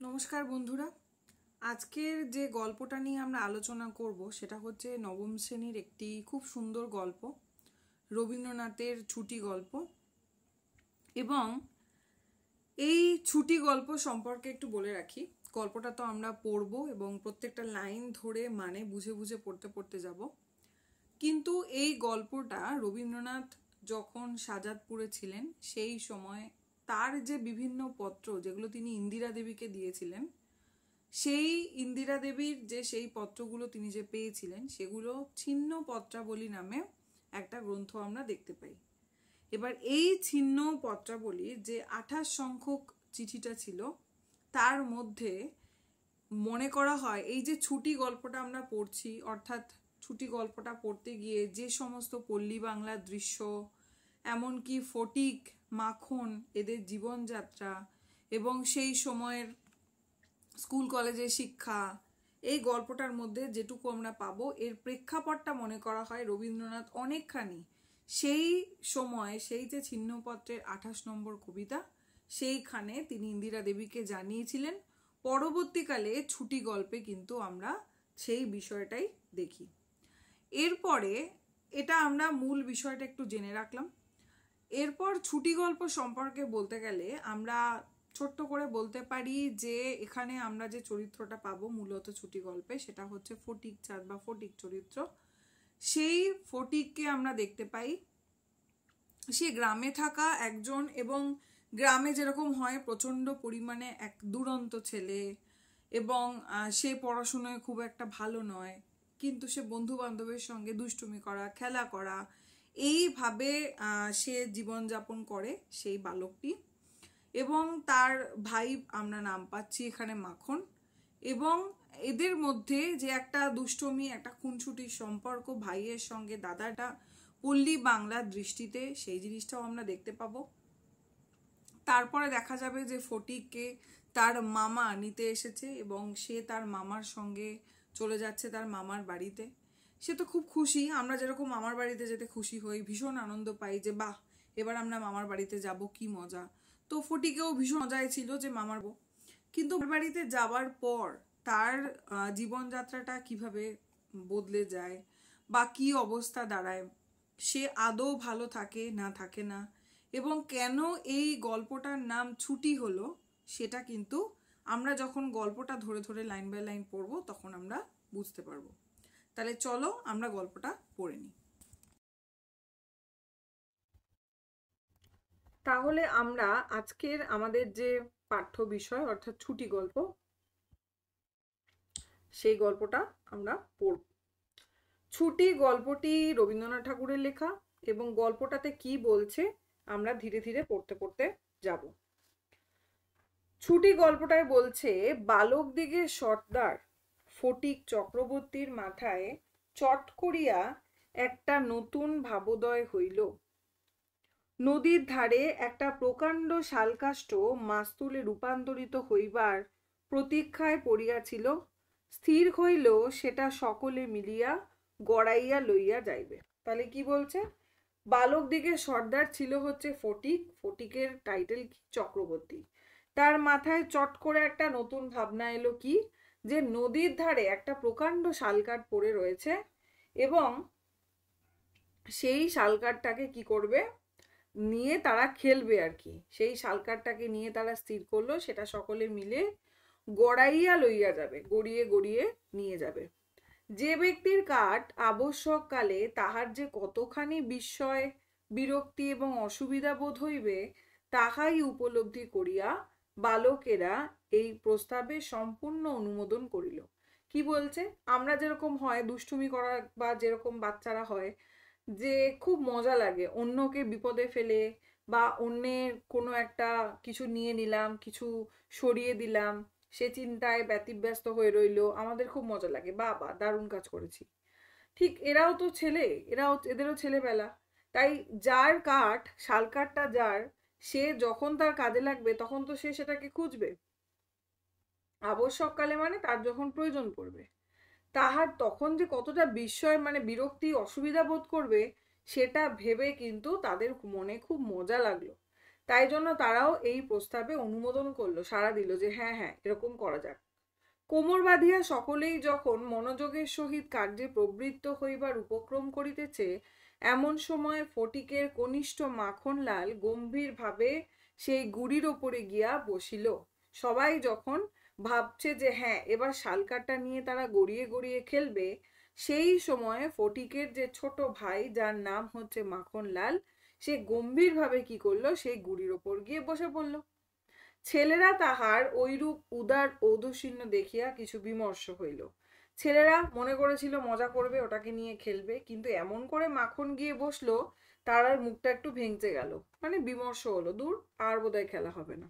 নমস্কার বন্ধুরা, আজকের যে গল্পটা নিয়ে আমরা আলোচনা করব সেটা হচ্ছে নবম শ্রেণীর একটি খুব সুন্দর গল্প, রবীন্দ্রনাথের ছুটি গল্প। এবং এই ছুটি গল্প সম্পর্কে একটু বলে রাখি, গল্পটা তো আমরা পড়ব এবং প্রত্যেকটা লাইন ধরে মানে বুঝে বুঝে পড়তে পড়তে যাব। কিন্তু এই গল্পটা রবীন্দ্রনাথ যখন শাহজাদপুরে ছিলেন সেই সময় তার যে বিভিন্ন পত্র যেগুলো তিনি ইন্দিরা দেবীকে দিয়েছিলেন, সেই ইন্দিরা দেবীর যে সেই পত্রগুলো তিনি যে পেয়েছিলেন সেগুলো ছিন্ন পত্রাবলী নামে একটা গ্রন্থ আমরা দেখতে পাই। এবার এই ছিন্ন পত্রাবলীর যে 28 সংখ্যক চিঠিটা ছিল তার মধ্যে মনে করা হয় এই যে ছুটি গল্পটা আমরা পড়ছি, অর্থাৎ ছুটি গল্পটা পড়তে গিয়ে যে সমস্ত পল্লী বাংলার দৃশ্য, এমনকি ফটিক, মাখন এদের জীবনযাত্রা এবং সেই সময়ের স্কুল কলেজের শিক্ষা, এই গল্পটার মধ্যে যেটুকু আমরা পাবো এর প্রেক্ষাপটটা মনে করা হয় রবীন্দ্রনাথ অনেকখানি সেই সময় সেই যে ছিন্নপত্রের 28 নম্বর কবিতা সেইখানে তিনি ইন্দিরা দেবীকে জানিয়েছিলেন। পরবর্তীকালে ছুটি গল্পে কিন্তু আমরা সেই বিষয়টাই দেখি। এরপরে এটা আমরা মূল বিষয়টা একটু জেনে রাখলাম। এরপর ছুটি গল্প সম্পর্কে বলতে গেলে আমরা ছোট্ট করে বলতে পারি যে এখানে আমরা যে চরিত্রটা পাবো মূলত ছুটি গল্পে সেটা হচ্ছে ফটিক চাঁদ বা ফটিক চরিত্র। সেই ফটিককে আমরা দেখতে পাই, সে গ্রামে থাকা একজন, এবং গ্রামে যেরকম হয় প্রচণ্ড পরিমাণে এক দুরন্ত ছেলে, এবং সে পড়াশোনায় খুব একটা ভালো নয়, কিন্তু সে বন্ধু বান্ধবের সঙ্গে দুষ্টুমি করা, খেলা করা, এইভাবে সে জীবনযাপন করে সেই বালকটি। এবং তার ভাই আমরা নাম পাচ্ছি এখানে মাখন, এবং এদের মধ্যে যে একটা দুষ্টমি, একটা খুনসুটির সম্পর্ক ভাইয়ের সঙ্গে দাদাটা পল্লী বাংলার দৃষ্টিতে, সেই জিনিসটাও আমরা দেখতে পাবো। তারপরে দেখা যাবে যে ফটিককে তার মামা নিতে এসেছে এবং সে তার মামার সঙ্গে চলে যাচ্ছে তার মামার বাড়িতে। সে তো খুব খুশি, আমরা যেরকম মামার বাড়িতে যেতে খুশি হই, ভীষণ আনন্দ পাই যে বাহ এবার আমরা মামার বাড়িতে যাব, কি মজা। তো ফটিকেও ভীষণ মজায় ছিল যে মামার বউ। কিন্তু বাড়িতে যাওয়ার পর তার জীবনযাত্রাটা কিভাবে বদলে যায় বা কি অবস্থা দাঁড়ায়, সে আদৌ ভালো থাকে না থাকে না, এবং কেন এই গল্পটার নাম ছুটি হলো সেটা কিন্তু আমরা যখন গল্পটা ধরে ধরে লাইন বাই লাইন পড়বো তখন আমরা বুঝতে পারবো। তাহলে চলো আমরা গল্পটা পড়ে নিই। তাহলে আমরা আজকের আমাদের যে পাঠ্য বিষয় অর্থাৎ ছুটি গল্প, সেই গল্পটা আমরা পড়ব। ছুটি গল্পটি রবীন্দ্রনাথ ঠাকুরের লেখা, এবং গল্পটাতে কি বলছে আমরা ধীরে ধীরে পড়তে পড়তে যাব। ছুটি গল্পটায় বলছে, বালক দিগের সর্দার ফটিক চক্রবর্তীর মাথায় চট করিয়া একটা নতুন ভাবোদয় হইল। নদীর ধারে একটা প্রকাণ্ড শালকাষ্ঠ মাস্তুলে রূপান্তরিত হইবার প্রতীক্ষায় পড়িয়াছিল। স্থির হইল সেটা সকলে মিলিয়া গড়াইয়া লইয়া যাইবে। তাহলে কি বলছে, বালক দিগের সর্দার ছিল হচ্ছে ফটিক, ফটিকের টাইটেল কি চক্রবর্তী। তার মাথায় চট করে একটা নতুন ভাবনা এলো, কি যে নদীর ধারে একটা প্রকাণ্ড শালকাঠ পড়ে রয়েছে এবং সেই শালকাঠটাকে কি করবে, নিয়ে তারা খেলবে আর কি। সেই শালকাঠটাকে নিয়ে তারা স্থির করলো সেটা সকলে মিলে গড়াইয়া লইয়া যাবে, গড়িয়ে গড়িয়ে নিয়ে যাবে। যে ব্যক্তির কাঠ আবশ্যককালে তাহার যে কতখানি বিস্ময়, বিরক্তি এবং অসুবিধা বোধ হইবে তাহাই উপলব্ধি করিয়া বালকেরা এই প্রস্তাবে সম্পূর্ণ অনুমোদন করিল। কি বলছে, আমরা যেরকম হয় দুষ্টুমি করা বা যেরকম বাচ্চারা হয় যে খুব মজা লাগে অন্যকে বিপদে ফেলে বা অন্যের কোনো একটা কিছু নিয়ে নিলাম, কিছু সরিয়ে দিলাম, সে চিন্তায় ব্যতিব্যস্ত হয়ে রইলো, আমাদের খুব মজা লাগে, বাবা দারুণ কাজ করেছি। ঠিক এরাও তো ছেলে, এদেরও ছেলেবেলা। তাই যার কাঠ, শাল কাঠটা যার, সে যখন তার কাজে লাগবে তখন তো সে সেটাকে খুঁজবে, আবশ্যককালে মানে তার যখন প্রয়োজন পড়বে। তাহার তখন যে কতটা বিস্ময় মানে বিরক্তি অসুবিধা বোধ করবে সেটা ভেবে কিন্তু তাদের মনে খুব মজা লাগলো। তাই জন্য তারাও এই প্রস্তাবে অনুমোদন করলো, সাড়া দিল যে হ্যাঁ হ্যাঁ এরকম করা যাক। কোমর বাঁধিয়া সকলেই যখন মনোযোগের সহিত কার্যে প্রবৃত্ত হইবার উপক্রম করিতেছে, এমন সময় ফটিকের কনিষ্ঠ মাখনলাল গম্ভীরভাবে সেই গুড়ির ওপরে গিয়া বসিল। সবাই যখন ভাবছে যে হ্যাঁ এবার শালকাঠটা নিয়ে তারা গড়িয়ে গড়িয়ে খেলবে, সেই সময় ফটিকের যে ছোট ভাই যার নাম হচ্ছে মাখনলাল, সে গম্ভীরভাবে কি করলো, সেই গুড়ির ওপর গিয়ে বসে পড়লো। ছেলেরা তাহার ঐরূপ উদার ঔদাসীন্য দেখিয়া কিছু বিমর্ষ হইল। ছেলেরা মনে করেছিল মজা করবে, ওটাকে নিয়ে খেলবে, কিন্তু এমন করে মাখন গিয়ে বসলো, তার আর মুখটা একটু ভেঙচে গেল, মানে বিমর্ষ হলো, দূর আর বোধহয় খেলা হবে না।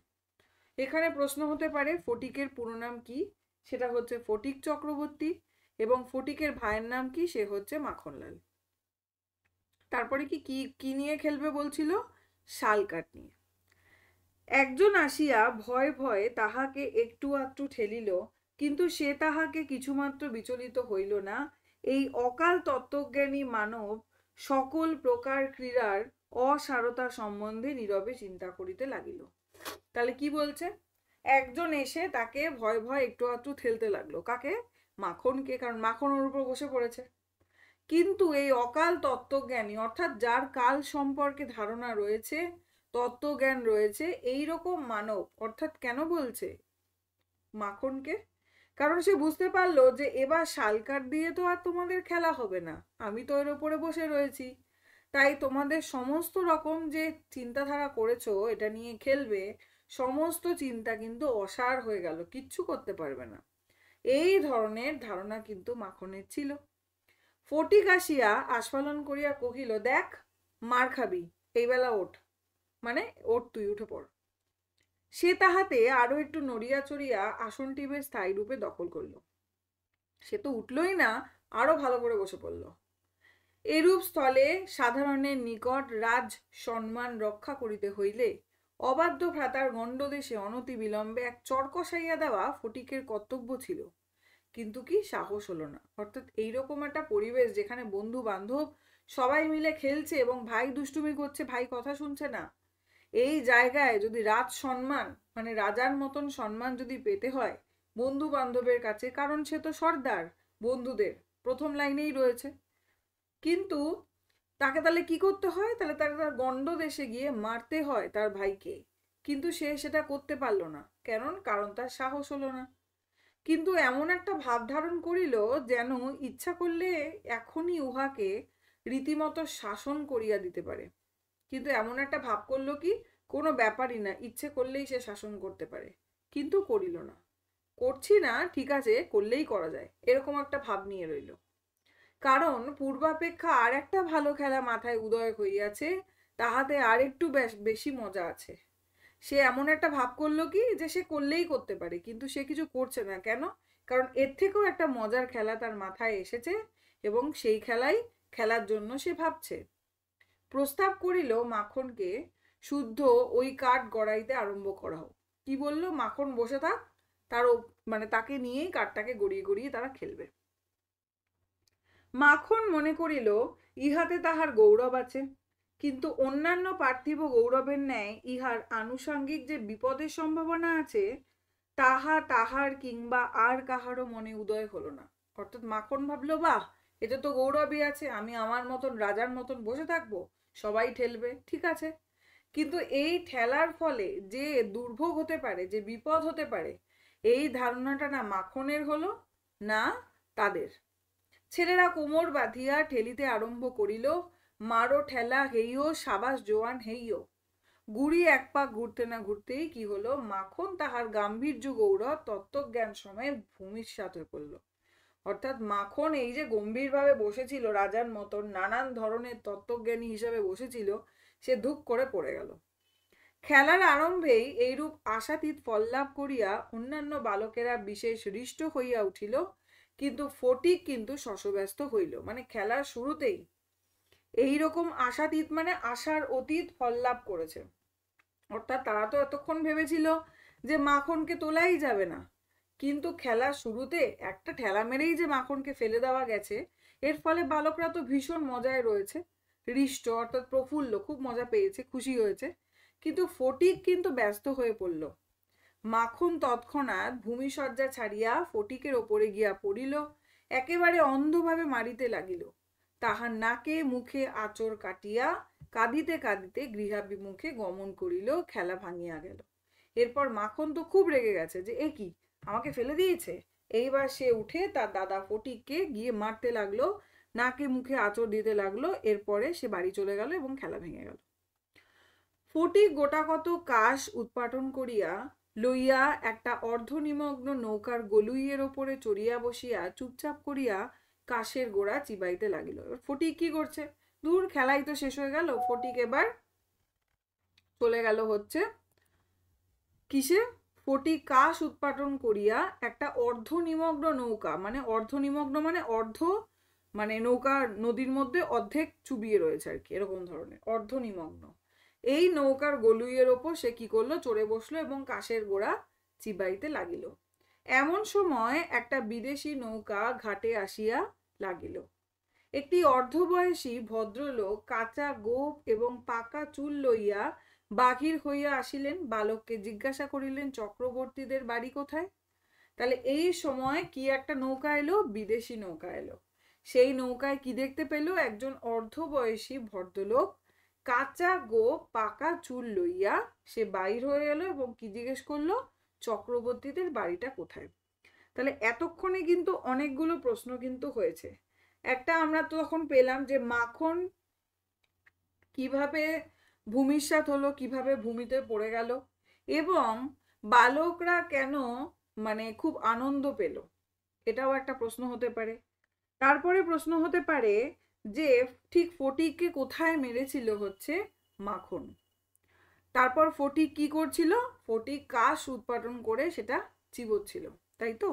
এখানে প্রশ্ন হতে পারে ফটিকের পুরো নাম কি? সেটা হচ্ছে ফটিক চক্রবর্তী, এবং ফটিকের ভাইয়ের নাম কি? সে হচ্ছে মাখনলাল। তারপরে কি কি নিয়ে খেলবে বলছিল? শালকাঠ নিয়ে। একজন আসিয়া ভয়ে ভয়ে তাহাকে একটু আধটু ঠেলিল, কিন্তু সে তাহাকে কিছুমাত্র বিচলিত হইল না। এই অকাল তত্ত্বজ্ঞানী মানব সকল প্রকার ক্রীড়ার অসারতা সম্বন্ধে নীরবে চিন্তা করিতে লাগিল। তাহলে কি বলছে? একজন এসে তাকে ভয় ভয় একটু আধটু ঠেলতে লাগলো। কাকে? মাখনকে, কারণ মাখন ওর উপর বসে পড়েছে। কিন্তু এই অকাল তত্ত্বজ্ঞানী, অর্থাৎ যার কাল সম্পর্কে ধারণা রয়েছে, তত্ত্বজ্ঞান রয়েছে, এই রকম মানব, অর্থাৎ কেন বলছে মাখনকে? কারণ সে বুঝতে পারলো যে এবার শালকাঠ দিয়ে তো আর তোমাদের খেলা হবে না, আমি তো এর উপরে বসে রয়েছি, তাই তোমাদের সমস্ত রকম যে চিন্তাধারা করেছো এটা নিয়ে খেলবে, সমস্ত চিন্তা কিন্তু অসার হয়ে গেল, কিচ্ছু করতে পারবে না। এই ধরনের ধারণা কিন্তু মাখনের ছিল। ফটিক আসিয়া আস্ফালন করিয়া কহিল, দেখ মার খাবি, এই বেলা ওঠ, মানে ওঠ, তুই উঠে পড়। সে তাহাতে আরো একটু নড়িয়া চড়িয়া আসনটি বেশ স্থায়ী রূপে দখল করলো। সে তো উঠলই না, আরো ভালো করে বসে পড়ল। এরূপ স্থলে সাধারণের নিকট রাজ সম্মান রক্ষা করিতে হইলে অবাধ্য ভ্রাতার গণ্ডদেশে অনতি বিলম্বে এক চর কষাইয়া দেওয়া ফটিকের কর্তব্য ছিল, কিন্তু কি সাহস হলো না। অর্থাৎ এইরকম একটা পরিবেশ যেখানে বন্ধু বান্ধব সবাই মিলে খেলছে এবং ভাই দুষ্টুমি করছে, ভাই কথা শুনছে না, এই জায়গায় যদি রাজ সম্মান, মানে রাজার মতন সম্মান যদি পেতে হয় বন্ধু বান্ধবের কাছে, কারণ সে তো সর্দার, বন্ধুদের প্রথম লাইনেই রয়েছে, কিন্তু তাকে তাহলে কি করতে হয়? তাহলে তাকে তার গণ্ড দেশে গিয়ে মারতে হয় তার ভাইকে, কিন্তু সে সেটা করতে পারলো না। কারণ তার সাহস হলো না। কিন্তু এমন একটা ভাব ধারণ করিল যেন ইচ্ছা করলে এখনই উহাকে রীতিমতো শাসন করিয়া দিতে পারে। কিন্তু এমন একটা ভাব করলো কি কোনো ব্যাপারই না, ইচ্ছে করলেই সে শাসন করতে পারে, কিন্তু করিল না। করছি না, ঠিক আছে, করলেই করা যায়, এরকম একটা ভাব নিয়ে রইল। কারণ পূর্বাপেক্ষা আর একটা ভালো খেলা মাথায় উদয় হইয়াছে, তাহাতে আর একটু বেশি মজা আছে। সে এমন একটা ভাব করলো কি যে সে করলেই করতে পারে, কিন্তু সে কিছু করছে না। কেন? কারণ এর থেকেও একটা মজার খেলা তার মাথায় এসেছে এবং সেই খেলাই খেলার জন্য সে ভাবছে। প্রস্তাব করিল মাখনকে শুদ্ধ ওই কাঠ গড়াইতে আরম্ভ করা হোক। কি বললো? মাখন বসে থাক, তার মানে তাকে নিয়েই কাঠটাকে গড়িয়ে গড়িয়ে তারা খেলবে। মাখন মনে করিল ইহাতে তাহার গৌরব আছে, কিন্তু অন্যান্য পার্থিব গৌরবের ন্যায় ইহার আনুষঙ্গিক যে বিপদের সম্ভাবনা আছে তাহা তাহার কিংবা আর কাহারও মনে উদয় হলো না। অর্থাৎ মাখন ভাবলো, বাহ, এটা তো গৌরবই আছে, আমি আমার মতন রাজার মতন বসে থাকবো, সবাই ঠেলবে, ঠিক আছে, কিন্তু এই ঠেলার ফলে যে দুর্ভোগ হতে পারে, যে বিপদ হতে পারে, এই ধারণাটা না মাখনের হলো না তাদের। ছেলেরা কোমর বাঁধিয়া ঠেলিতে আরম্ভ করিল, মারো ঠেলা হেইও, সাবাস জোয়ান হেইও। গুড়ি এক পাক ঘুরতে না ঘুরতেই কি হলো, মাখন তাহার গাম্ভীর্য গৌরব তত্ত্বজ্ঞান সময়ে ভূমিষ্যাৎ হয়ে পড়ল। অর্থাৎ মাখন এই যে গম্ভীরভাবে বসেছিল রাজার মতন, নানান ধরনের তত্ত্বজ্ঞানী হিসাবে বসেছিল, সে ধূপ করে পড়ে গেল। খেলার আরম্ভেই এইরূপ আশাতীত ফললাভ করিয়া অন্যান্য বালকেরা বিশেষ হৃষ্ট হইয়া উঠিল, কিন্তু ফটিক কিন্তু শশব্যস্ত হইল। মানে খেলার শুরুতেই এইরকম আশাতীত, মানে আশার অতীত ফল লাভ করেছে। অর্থাৎ তারা তো এতক্ষণ ভেবেছিল যে মাখনকে তোলাই যাবে না, কিন্তু খেলার শুরুতে একটা ঠেলা মেরেই যে মাখনকে ফেলে দেওয়া গেছে, এর ফলে বালকরা তো ভীষণ মজায় রয়েছে, হৃষ্ট অর্থাৎ প্রফুল্ল, খুব মজা পেয়েছে, খুশি হয়েছে। কিন্তু ফটিক কিন্তু ব্যস্ত হয়ে পড়ল। মাখন তৎক্ষণাৎ ভূমিসজ্জা ছাড়িয়া ফটিকের ওপরে গিয়া পড়িল, একেবারে অন্ধভাবে মারিতে লাগিল। তাহার নাকে মুখে আঁচড় কাটিয়া কাঁদিতে কাঁদিতে গৃহাভিমুখে গমন করিল, খেলা ভাঙিয়া গেল। এরপর মাখন তো খুব রেগে গেছে যে এ কি, আমাকে ফেলে দিয়েছে। এইবার সে উঠে তার দাদা ফটিককে গিয়ে মারতে লাগলো, নাকে মুখে আঁচড় দিতে লাগলো। এরপরে সে বাড়ি চলে গেল এবং খেলা ভেঙে গেল। ফটিক গোটাকত কাশ উৎপাটন করিয়া লইয়া একটা অর্ধনিমগ্ন নৌকার গলুইয়ের ওপরে চড়িয়া বসিয়া চুপচাপ করিয়া কাশের গোড়া চিবাইতে লাগিল। এবার ফটিক কি করছে, দূর খেলাই তো শেষ হয়ে গেল। ফটিক এবার চলে গেল হচ্ছে কিসে, ফটিক কাশ উৎপাটন করিয়া একটা অর্ধনিমগ্ন নৌকা, মানে অর্ধনিমগ্ন মানে অর্ধ, মানে নৌকা নদীর মধ্যে অর্ধেক চুবিয়ে রয়েছে আর কি, এরকম ধরনের অর্ধনিমগ্ন। এই নৌকার গলুইয়ের ওপর সে কি করলো, চড়ে বসলো এবং কাশের গোড়া চিবাইতে লাগিল। এমন সময় একটা বিদেশি নৌকা ঘাটে আসিয়া লাগিল। একটি অর্ধবয়সী ভদ্রলোক কাঁচা গোঁফ এবং পাকা চুল লইয়া বাহির হইয়া আসিলেন। বালককে জিজ্ঞাসা করিলেন, চক্রবর্তীদের বাড়ি কোথায়? তাহলে এই সময় কি একটা নৌকা এলো, বিদেশি নৌকা এলো। সেই নৌকায় কি দেখতে পেল, একজন অর্ধবয়সী ভদ্রলোক কাঁচা গোঁফ পাকা চুল লইয়া সে বাইর হয়ে এলো এবং কি জিজ্ঞেস করলো, চক্রবর্তীদের বাড়িটা কোথায়। তাহলে এতক্ষণে কিন্তু অনেকগুলো প্রশ্ন কিন্তু হয়েছে। একটা আমরা তো তখন পেলাম যে মাখন কিভাবে ভূমিসাৎ হলো, কিভাবে ভূমিতে পড়ে গেল, এবং বালকরা কেন মানে খুব আনন্দ পেল, এটাও একটা প্রশ্ন হতে পারে। তারপরে প্রশ্ন হতে পারে যে ঠিক ফটিককে কোথায় মেরেছিল হচ্ছে মাখন। তারপর ফটিক কি করছিল, ফটিক কাশ উৎপাদন করে সেটা চিবোচ্ছিল, তাই তো।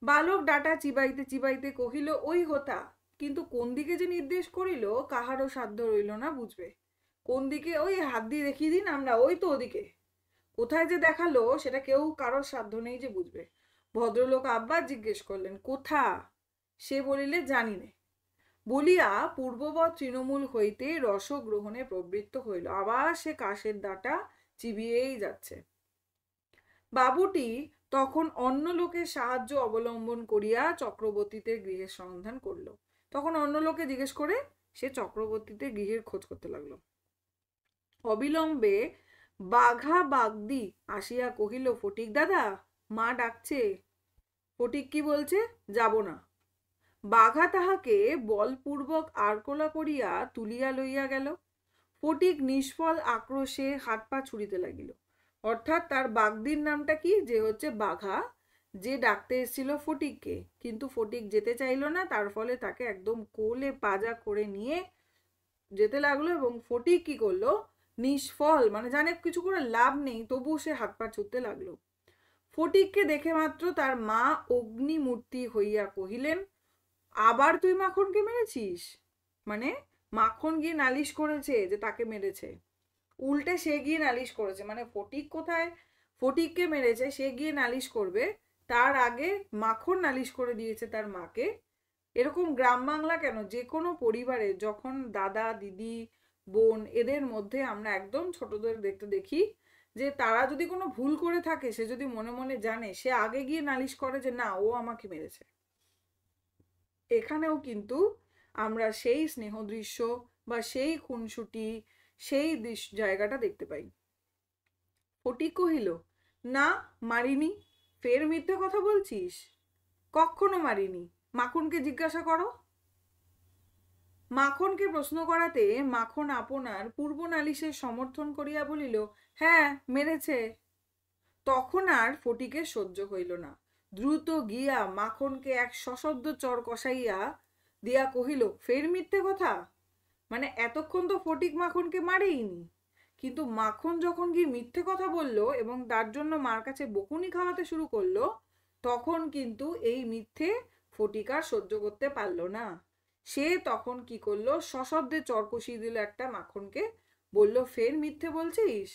বালক ডাটা চিবাইতে চিবাইতে কহিল, ওই হোতা, কিন্তু কোন দিকে যে নির্দেশ করিল কাহারও সাধ্য রইল না বুঝবে। কোন দিকে, ওই হাত দিয়ে দেখিয়ে দিন আমরা, ওই তো ওদিকে। কোথায় যে দেখালো সেটা কেউ কারোর সাধ্য নেই যে বুঝবে। ভদ্রলোক আবার জিজ্ঞেস করলেন, কোথা? সে বলিলে, জানি নে। বলিয়া পূর্ববৎ তৃণমূল হইতে রসগ্রহণে প্রবৃত্ত হইল। আবার সে কাশের ডাটা চিবিয়েই যাচ্ছে। বাবুটি তখন অন্য লোকের সাহায্য অবলম্বন করিয়া চক্রবর্তীদের গৃহের সন্ধান করলো। তখন অন্য লোকে জিজ্ঞেস করে সে চক্রবর্তীদের গৃহের খোঁজ করতে লাগলো। অবিলম্বে বাঘা বাগদি আসিয়া কহিল, ফটিক দাদা, মা ডাকছে। ফটিক কি বলছে, যাব না। বাঘা তাহাকে বলপূর্বক আরকোলা করিয়া তুলিয়া লইয়া গেল। ফটিক নিষ্ফল আক্রোশে হাত পা ছুড়িতে লাগিল। অর্থাৎ তার বাগদির নামটা কি, যে হচ্ছে বাঘা, যে ডাকতে এসেছিল ফটিককে, কিন্তু ফটিক যেতে চাইল না, তার ফলে তাকে একদম কোলে পাজা করে নিয়ে যেতে লাগলো। এবং ফটিক কি করলো, নিষ্ফল মানে জানে কিছু করে লাভ নেই, তবু সে হাত পা ছুটতে লাগলো। ফটিককে দেখে মাত্র তার মা অগ্নিমূর্তি হইয়া কহিলেন, আবার তুই মাখনকে মেরেছিস? মানে মাখন গিয়ে নালিশ করেছে যে তাকে মেরেছে, উল্টে সে গিয়ে নালিশ করেছে, মানে ফটিক কোথায় ফটিককে মেরেছে সে গিয়ে নালিশ করবে, তার আগে মাখন নালিশ করে দিয়েছে তার মাকে। এরকম গ্রাম বাংলা কেন, যে কোনো পরিবারে যখন দাদা দিদি বোন এদের মধ্যে আমরা একদম ছোটদের দেখতে দেখি যে তারা যদি কোনো ভুল করে থাকে, সে যদি মনে মনে জানে, সে আগে গিয়ে নালিশ করে যে না, ও আমাকে মেরেছে। এখানেও কিন্তু আমরা সেই স্নেহ দৃশ্য বা সেই খুনসুটি, সেই জায়গাটা দেখতে পাই। ফটিক কহিল, না মারিনি। ফের মিথ্যে কথা বলছিস? কখনো মারিনি, মাখনকে জিজ্ঞাসা করো। মাখনকে প্রশ্ন করাতে মাখন আপনার পূর্ব নালিশের সমর্থন করিয়া বলিল, হ্যাঁ মেরেছে। তখন আর ফটিকের সহ্য হইল না, দ্রুত গিয়া মাখনকে এক সশব্দ চর কষাইয়া দিয়া কহিল, ফের মিথ্যে কথা? মানে এতক্ষণ তো ফটিক মাখনকে মারেইনি, কিন্তু মাখন যখন গিয়ে মিথ্যে কথা বলল এবং তার জন্য মার কাছে বকুনি খাওয়াতে শুরু করলো, তখন কিন্তু এই মিথ্যে ফটিক আর সহ্য করতে পারলো না। সে তখন কি করলো, সশব্দে চর কষিয়ে দিল একটা মাখনকে, বলল, ফের মিথ্যে বলছিস?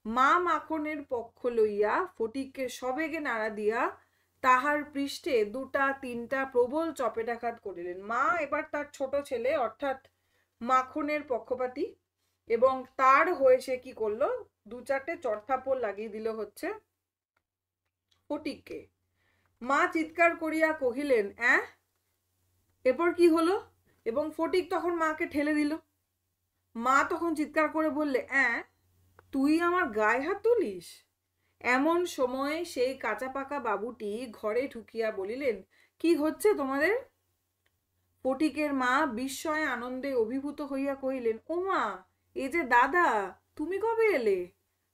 মা মাখনের পক্ষ লইয়া ফটিককে সবেগে নাড়া দিয়া তাহার পৃষ্ঠে দুটা তিনটা প্রবল চপেটাঘাত করিলেন। মা এবার তার ছোট ছেলে অর্থাৎ মাখনের পক্ষপাতী, এবং তার হয়ে সে কি করলো, 2-4টে চড়থাপ্পড় লাগিয়ে দিল হচ্ছে ফটিককে। মা চিৎকার করিয়া কহিলেন, এরপর কি হলো? এবং ফটিক তখন মাকে ঠেলে দিল। মা তখন চিৎকার করে বললে, তুই আমার গায়ে হাত তুলিস? এমন সময় সেই কাঁচা পাকা বাবুটি ঘরে ঢুকিয়া বলিলেন, কি হচ্ছে তোমাদের? ফটিকের মা বিস্ময়ে আনন্দে অভিভূত হইয়া কহিলেন, ও মা, এ যে দাদা, তুমি কবে এলে?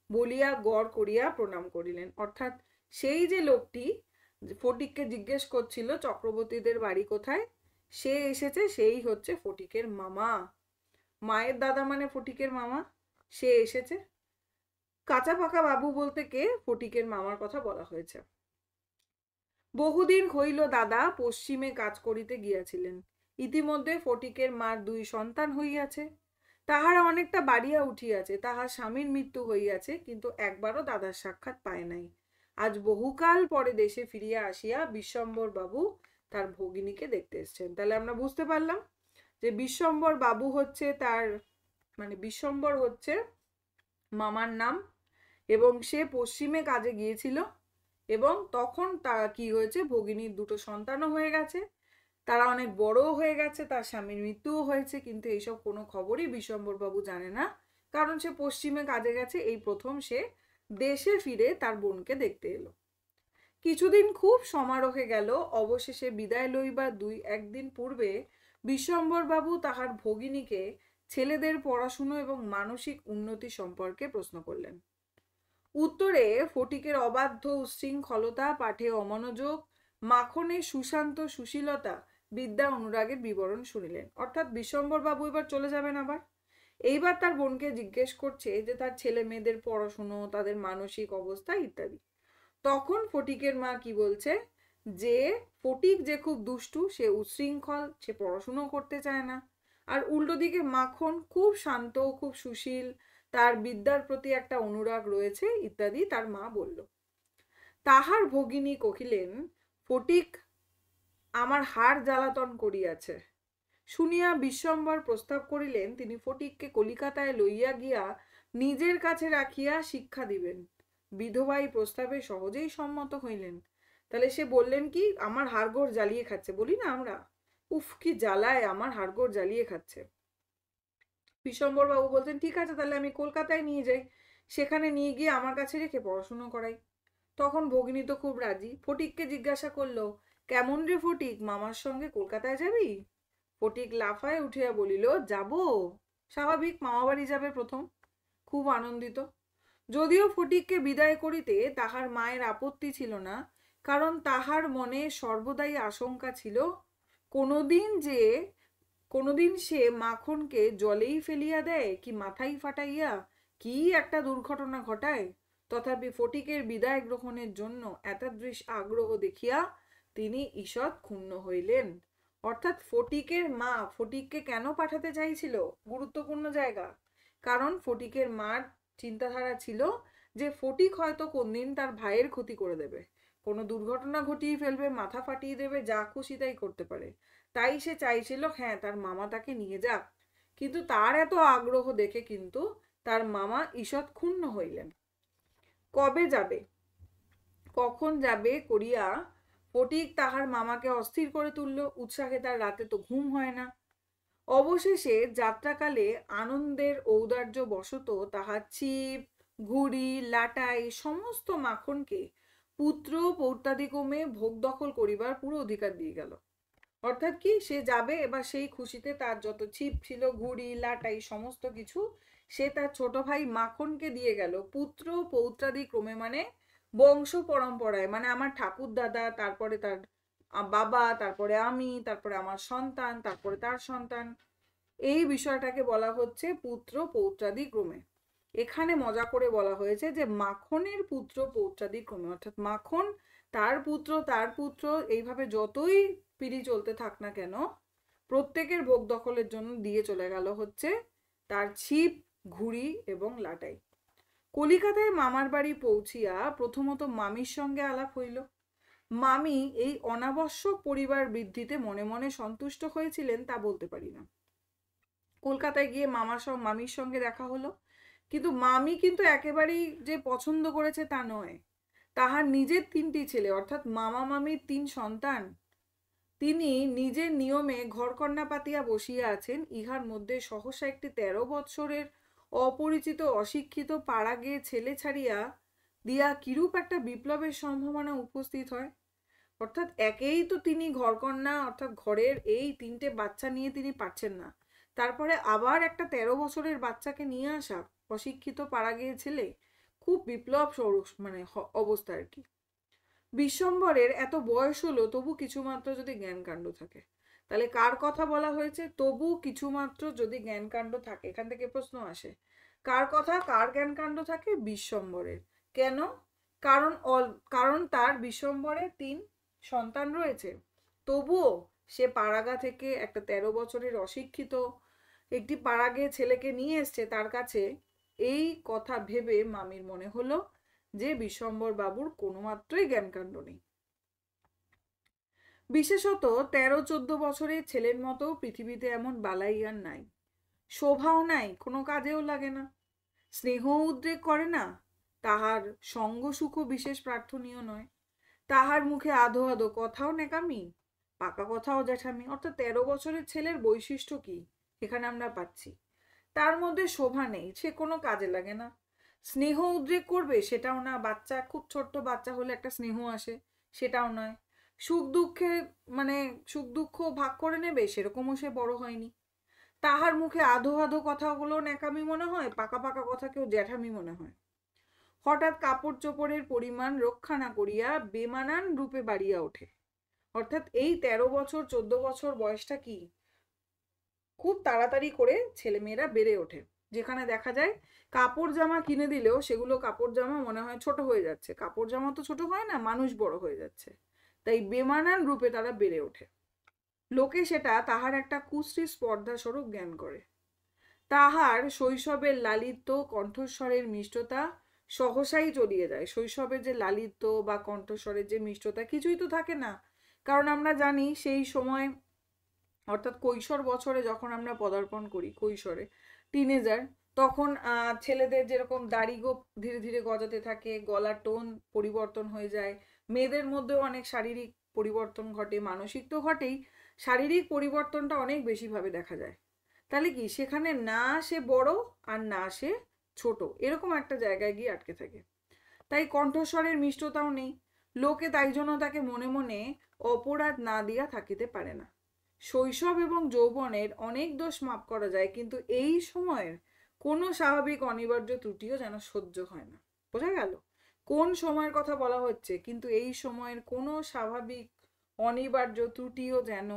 বলিয়া গড় করিয়া প্রণাম করিলেন। অর্থাৎ সেই যে লোকটি ফটিককে জিজ্ঞেস করছিল চক্রবর্তীদের বাড়ি কোথায়, সে এসেছে, সেই হচ্ছে ফটিকের মামা। মায়ের দাদা মানে ফটিকের মামা, সে এসেছে। কাঁচা পাকা বাবু বলতে কে? ফটিকের মামার কথা বলা হয়েছে। বহুদিন হইল দাদা পশ্চিমে কাজ করিতে গিয়াছিলেন। ইতিমধ্যে ফটিকের মার 2 সন্তান হইয়াছে, তাহারা অনেকটা বাড়িয়া উঠিয়াছে। তাহার স্বামীর মৃত্যু হইয়াছে, কিন্তু একবারও দাদার সাক্ষাৎ পায় নাই। আজ বহুকাল পরে দেশে ফিরিয়া আসিয়া বিশ্বম্বর বাবু তার ভগিনীকে দেখতে এসেছেন। তাহলে আমরা বুঝতে পারলাম যে বিশ্বম্বর বাবু হচ্ছে তার, মানে বিশ্বম্বর হচ্ছে মামার নাম, এবং সে পশ্চিমে কাজে গিয়েছিল, এবং তখন তার কি হয়েছে, ভগিনীর 2টো সন্তানও হয়ে গেছে, তারা অনেক বড়ও হয়ে গেছে, তার স্বামীর মৃত্যুও হয়েছে, কিন্তু এইসব কোনো খবরই বিশ্বম্বর বাবু জানে না, কারণ সে পশ্চিমে কাজে গেছে। এই প্রথম সে দেশে ফিরে তার বোনকে দেখতে এলো। কিছুদিন খুব সমারোহে গেল। অবশেষে বিদায় লইবার 2-1 দিন পূর্বে বিশ্বম্বর বাবু তাহার ভগিনীকে ছেলেদের পড়াশুনো এবং মানসিক উন্নতি সম্পর্কে প্রশ্ন করলেন। উত্তরে ফটিকের অবাধ্য উচ্ছৃঙ্খলতা, পাঠে অমনোযোগ, মাখনের সুশান্ত সুশীলতা, বিদ্যা অনুরাগের বিবরণ শুনিলেন। অর্থাৎ বিশ্বম্বর বাবু এবার চলে যাবেন আবার। এইবার তার বোনকে জিজ্ঞেস করছে যে তার ছেলে মেয়েদের পড়াশুনো, তাদের মানসিক অবস্থা ইত্যাদি। তখন ফটিকের মা কি বলছে, যে ফটিক যে খুব দুষ্টু, সে উচ্ছৃঙ্খল, সে পড়াশুনো করতে চায় না। আর উল্টো দিকে মাখন খুব শান্ত, খুব সুশীল, তার বিদ্যার প্রতি একটা অনুরাগ রয়েছে ইত্যাদি তার মা বলল। তাহার ভগিনী কহিলেন, ফটিক আমার হাড় জ্বালাতন করিয়াছে। শুনিয়া বিশ্বম্বর প্রস্তাব করিলেন তিনি ফটিককে কলিকাতায় লইয়া গিয়া নিজের কাছে রাখিয়া শিক্ষা দিবেন। বিধবা এই প্রস্তাবে সহজেই সম্মত হইলেন। তাহলে সে বললেন কি, আমার হাড়গোড় জ্বালিয়ে খাচ্ছে, বলি না আমরা, উফ কি জ্বালায়, আমার হাড়গোড় জ্বালিয়ে খাচ্ছে। বিশ্বম্বর বাবু বলতেন, ঠিক আছে, তাহলে আমি কলকাতায় নিয়ে যাই, সেখানে নিয়ে গিয়ে আমার কাছে রেখে পড়াশুনো করাই। তখন ভগিনী তো খুব রাজি। ফটিককে জিজ্ঞাসা করলো, কেমন রে ফটিক, মামার সঙ্গে কলকাতায় যাবি? ফটিক লাফায় উঠিয়া বলিল, যাব। স্বাভাবিক, মামা বাড়ি যাবে প্রথম। খুব আনন্দিত। যদিও ফটিককে বিদায় করিতে তাহার মায়ের আপত্তি ছিল না, কারণ তাহার মনে সর্বদাই আশঙ্কা ছিল কোনোদিন সে মাখনকে জলেই ফেলিয়া দেয়, কি মাথাই ফাটাইয়া কি একটা দুর্ঘটনা ঘটায়। তথাপি ফটিকের বিদায় গ্রহণের জন্য এতাদৃশ আগ্রহ দেখিয়া তিনি ঈষৎ ক্ষুণ্ণ হইলেন। অর্থাৎ ফটিকের মা ফটিককে কেন পাঠাতে চাইছিল, গুরুত্বপূর্ণ জায়গা, কারণ ফটিকের মার চিন্তাধারা ছিল যে ফটিক হয়তো কোনদিন তার ভাইয়ের ক্ষতি করে দেবে, কোনো দুর্ঘটনা ঘটিয়ে ফেলবে, মাথা ফাটিয়ে দেবে, যা খুশি তাই করতে পারে। তাই সে চাইছিল তার মামা তাকে নিয়ে যাক। কিন্তু তার এত আগ্রহ দেখে কিন্তু তার মামা ঈষৎ ক্ষুণ্ণ হইলেন। কবে যাবে, কখন যাবে করিয়া ফটিক তাহার মামাকে অস্থির করে তুলল। উৎসাহে তার রাতে তো ঘুম হয় না। অবশেষে যাত্রাকালে আনন্দের ঔদার্য বশত তাহার ছিপ, ঘুড়ি, লাটাই সমস্ত মাখনকে পুত্র পৌত্রাদিক্রমে ভোগ দখল করিবার পুরো অধিকার দিয়ে গেল। অর্থাৎ কি, সে যাবে, এবার সেই খুশিতে তার যত ছিপ ছিল, ঘুড়ি, লাটাই সমস্ত কিছু সে তার ছোট ভাই মাখনকে দিয়ে গেল পুত্র পৌত্রাদি ক্রমে, মানে বংশ পরম্পরায়, মানে আমার ঠাকুর দাদা, তারপরে তার বাবা, তারপরে আমি, তারপরে আমার সন্তান, তারপরে তার সন্তান, এই বিষয়টাকে বলা হচ্ছে পুত্র পৌত্রাদি ক্রমে। এখানে মজা করে বলা হয়েছে যে মাখনের পুত্র পৌত্রাদি ক্রমে, অর্থাৎ মাখন তার পুত্র এইভাবে যতই পিড়ি চলতে থাক না কেন, প্রত্যেকের ভোগ দখলের জন্য দিয়ে চলে গেল হচ্ছে তার ছিপ, ঘুড়ি এবং লাটাই। কলিকাতায় মামার বাড়ি পৌঁছিয়া প্রথমত মামির সঙ্গে আলাপ হইল। মামি এই অনাবশ্যক পরিবার বৃদ্ধিতে মনে মনে সন্তুষ্ট হয়েছিলেন তা বলতে পারি না। কলকাতায় গিয়ে মামির সঙ্গে দেখা হলো, কিন্তু মামি কিন্তু একেবারেই যে পছন্দ করেছে তা নয়। তাহার নিজের 3টি ছেলে, অর্থাৎ মামা মামির 3 সন্তান, তিনি নিজের নিয়মে ঘরকন্যা পাতিয়া বসিয়া আছেন। ইহার মধ্যে সহসা একটি 13 বৎসরের অপরিচিত অশিক্ষিত পাড়া গিয়ে ছেলে ছাড়িয়া দিয়া কিরূপ একটা বিপ্লবের সম্ভাবনা উপস্থিত হয়। অর্থাৎ একেই তো তিনি ঘরকন্যা, অর্থাৎ ঘরের এই 3টে বাচ্চা নিয়ে তিনি পারছেন না, তারপরে আবার একটা 13 বছরের বাচ্চাকে নিয়ে আসা, অশিক্ষিত পাড়া গিয়ে ছেলে, খুব বিপ্লব মানে অবস্থা আর কি। বিশ্বম্বরের এত বয়স হলো, তবু কিছুমাত্র যদি জ্ঞানকাণ্ড থাকে, তাহলে কার কথা বলা হয়েছে? তবু কিছুমাত্র যদি জ্ঞানকাণ্ড থাকে, এখান থেকে প্রশ্ন আসে কার কথা, কার জ্ঞানকাণ্ড থাকে? বিশ্বম্বরের। কেন? কারণ তার বিশ্বম্বরের 3 সন্তান রয়েছে, তবুও সে পাড়াগা থেকে একটা 13 বছরের অশিক্ষিত একটি পাড়াগে ছেলেকে নিয়ে এসছে তার কাছে। এই কথা ভেবে মামির মনে হলো যে বিশ্বম্বর বাবুর কোনো মাত্রই জ্ঞানকাণ্ড নেই। বিশেষত 13-14 বছরের ছেলের মতো পৃথিবীতে এমন বালাই আর নাই। শোভাও নাই, কোনো কাজেও লাগে না, স্নেহ উদ্রেক করে না, তাহার সঙ্গ সুখ বিশেষ প্রার্থনীয় নয়, তাহার মুখে আধো আধো কথাও নেকামি, পাকা কথাও জ্যাঠামি। অর্থাৎ 13 বছরের ছেলের বৈশিষ্ট্য কি এখানে আমরা পাচ্ছি? তার মধ্যে শোভা নেই, সে কোনো কাজে লাগে না, স্নেহ উদ্রেক করবে সেটাও না, বাচ্চা খুব ছোট্ট বাচ্চা হলে একটা স্নেহ আসে সেটাও নয়, সুখ দুঃখে মানে সুখ দুঃখ ভাগ করে নেবে সেরকমও সে বড় হয়নি, তাহার মুখে আধো আধো কথাগুলো ন্যাকামি মনে হয়, পাকা পাকা কথাকেও জ্যাঠামি মনে হয়। হঠাৎ কাপড় চোপড়ের পরিমাণ রক্ষা না করিয়া বেমানান রূপে বাড়িয়া ওঠে। অর্থাৎ এই 13 বছর 14 বছর বয়সটা কি খুব তাড়াতাড়ি করে ছেলেমেয়েরা বেড়ে ওঠে, যেখানে দেখা যায় কাপড় জামা কিনে দিলেও সেগুলো কাপড় জামা মনে হয় ছোট হয়ে যাচ্ছে, কাপড় জামা তো ছোট হয় না, মানুষ বড় হয়ে যাচ্ছে, তাই বেমানান রূপে তারা বেড়ে ওঠে। লোকে সেটা তাহার একটা কুশ্রী স্পর্ধা স্বরূপ জ্ঞান করে। তাহার শৈশবের লালিত্য কণ্ঠস্বরের মিষ্টতা সহসাই চলিয়ে যায়। শৈশবের যে লালিত্য বা কণ্ঠস্বরের যে মিষ্টতা কিছুই তো থাকে না, কারণ আমরা জানি সেই সময় অর্থাৎ কৈশোর বছরে যখন আমরা পদার্পণ করি, কৈশোরে টিনেজার, তখন ছেলেদের যেরকম দাড়ি গোঁফ ধীরে ধীরে গজাতে থাকে, গলার টোন পরিবর্তন হয়ে যায়, মেয়েদের মধ্যেও অনেক শারীরিক পরিবর্তন ঘটে, মানসিক তো ঘটেই, শারীরিক পরিবর্তনটা অনেক বেশিভাবে দেখা যায়। তাহলে কি সেখানে না সে বড় আর না সে ছোট, এরকম একটা জায়গায় গিয়ে আটকে থাকে, তাই কণ্ঠস্বরের মিষ্টতাও নেই। লোকে তাই জন্য তাকে মনে মনে অপরাধ না দিয়া থাকিতে পারে না। শৈশব এবং যৌবনের অনেক দোষ মাপ করা যায়, কিন্তু এই সময়ের কোনো স্বাভাবিক অনিবার্য ত্রুটিও যেন সহ্য হয় না। বোঝা গেল কোন সময়ের কথা বলা হচ্ছে? কিন্তু এই সময়ের কোনো স্বাভাবিক অনিবার্য ত্রুটিও যেন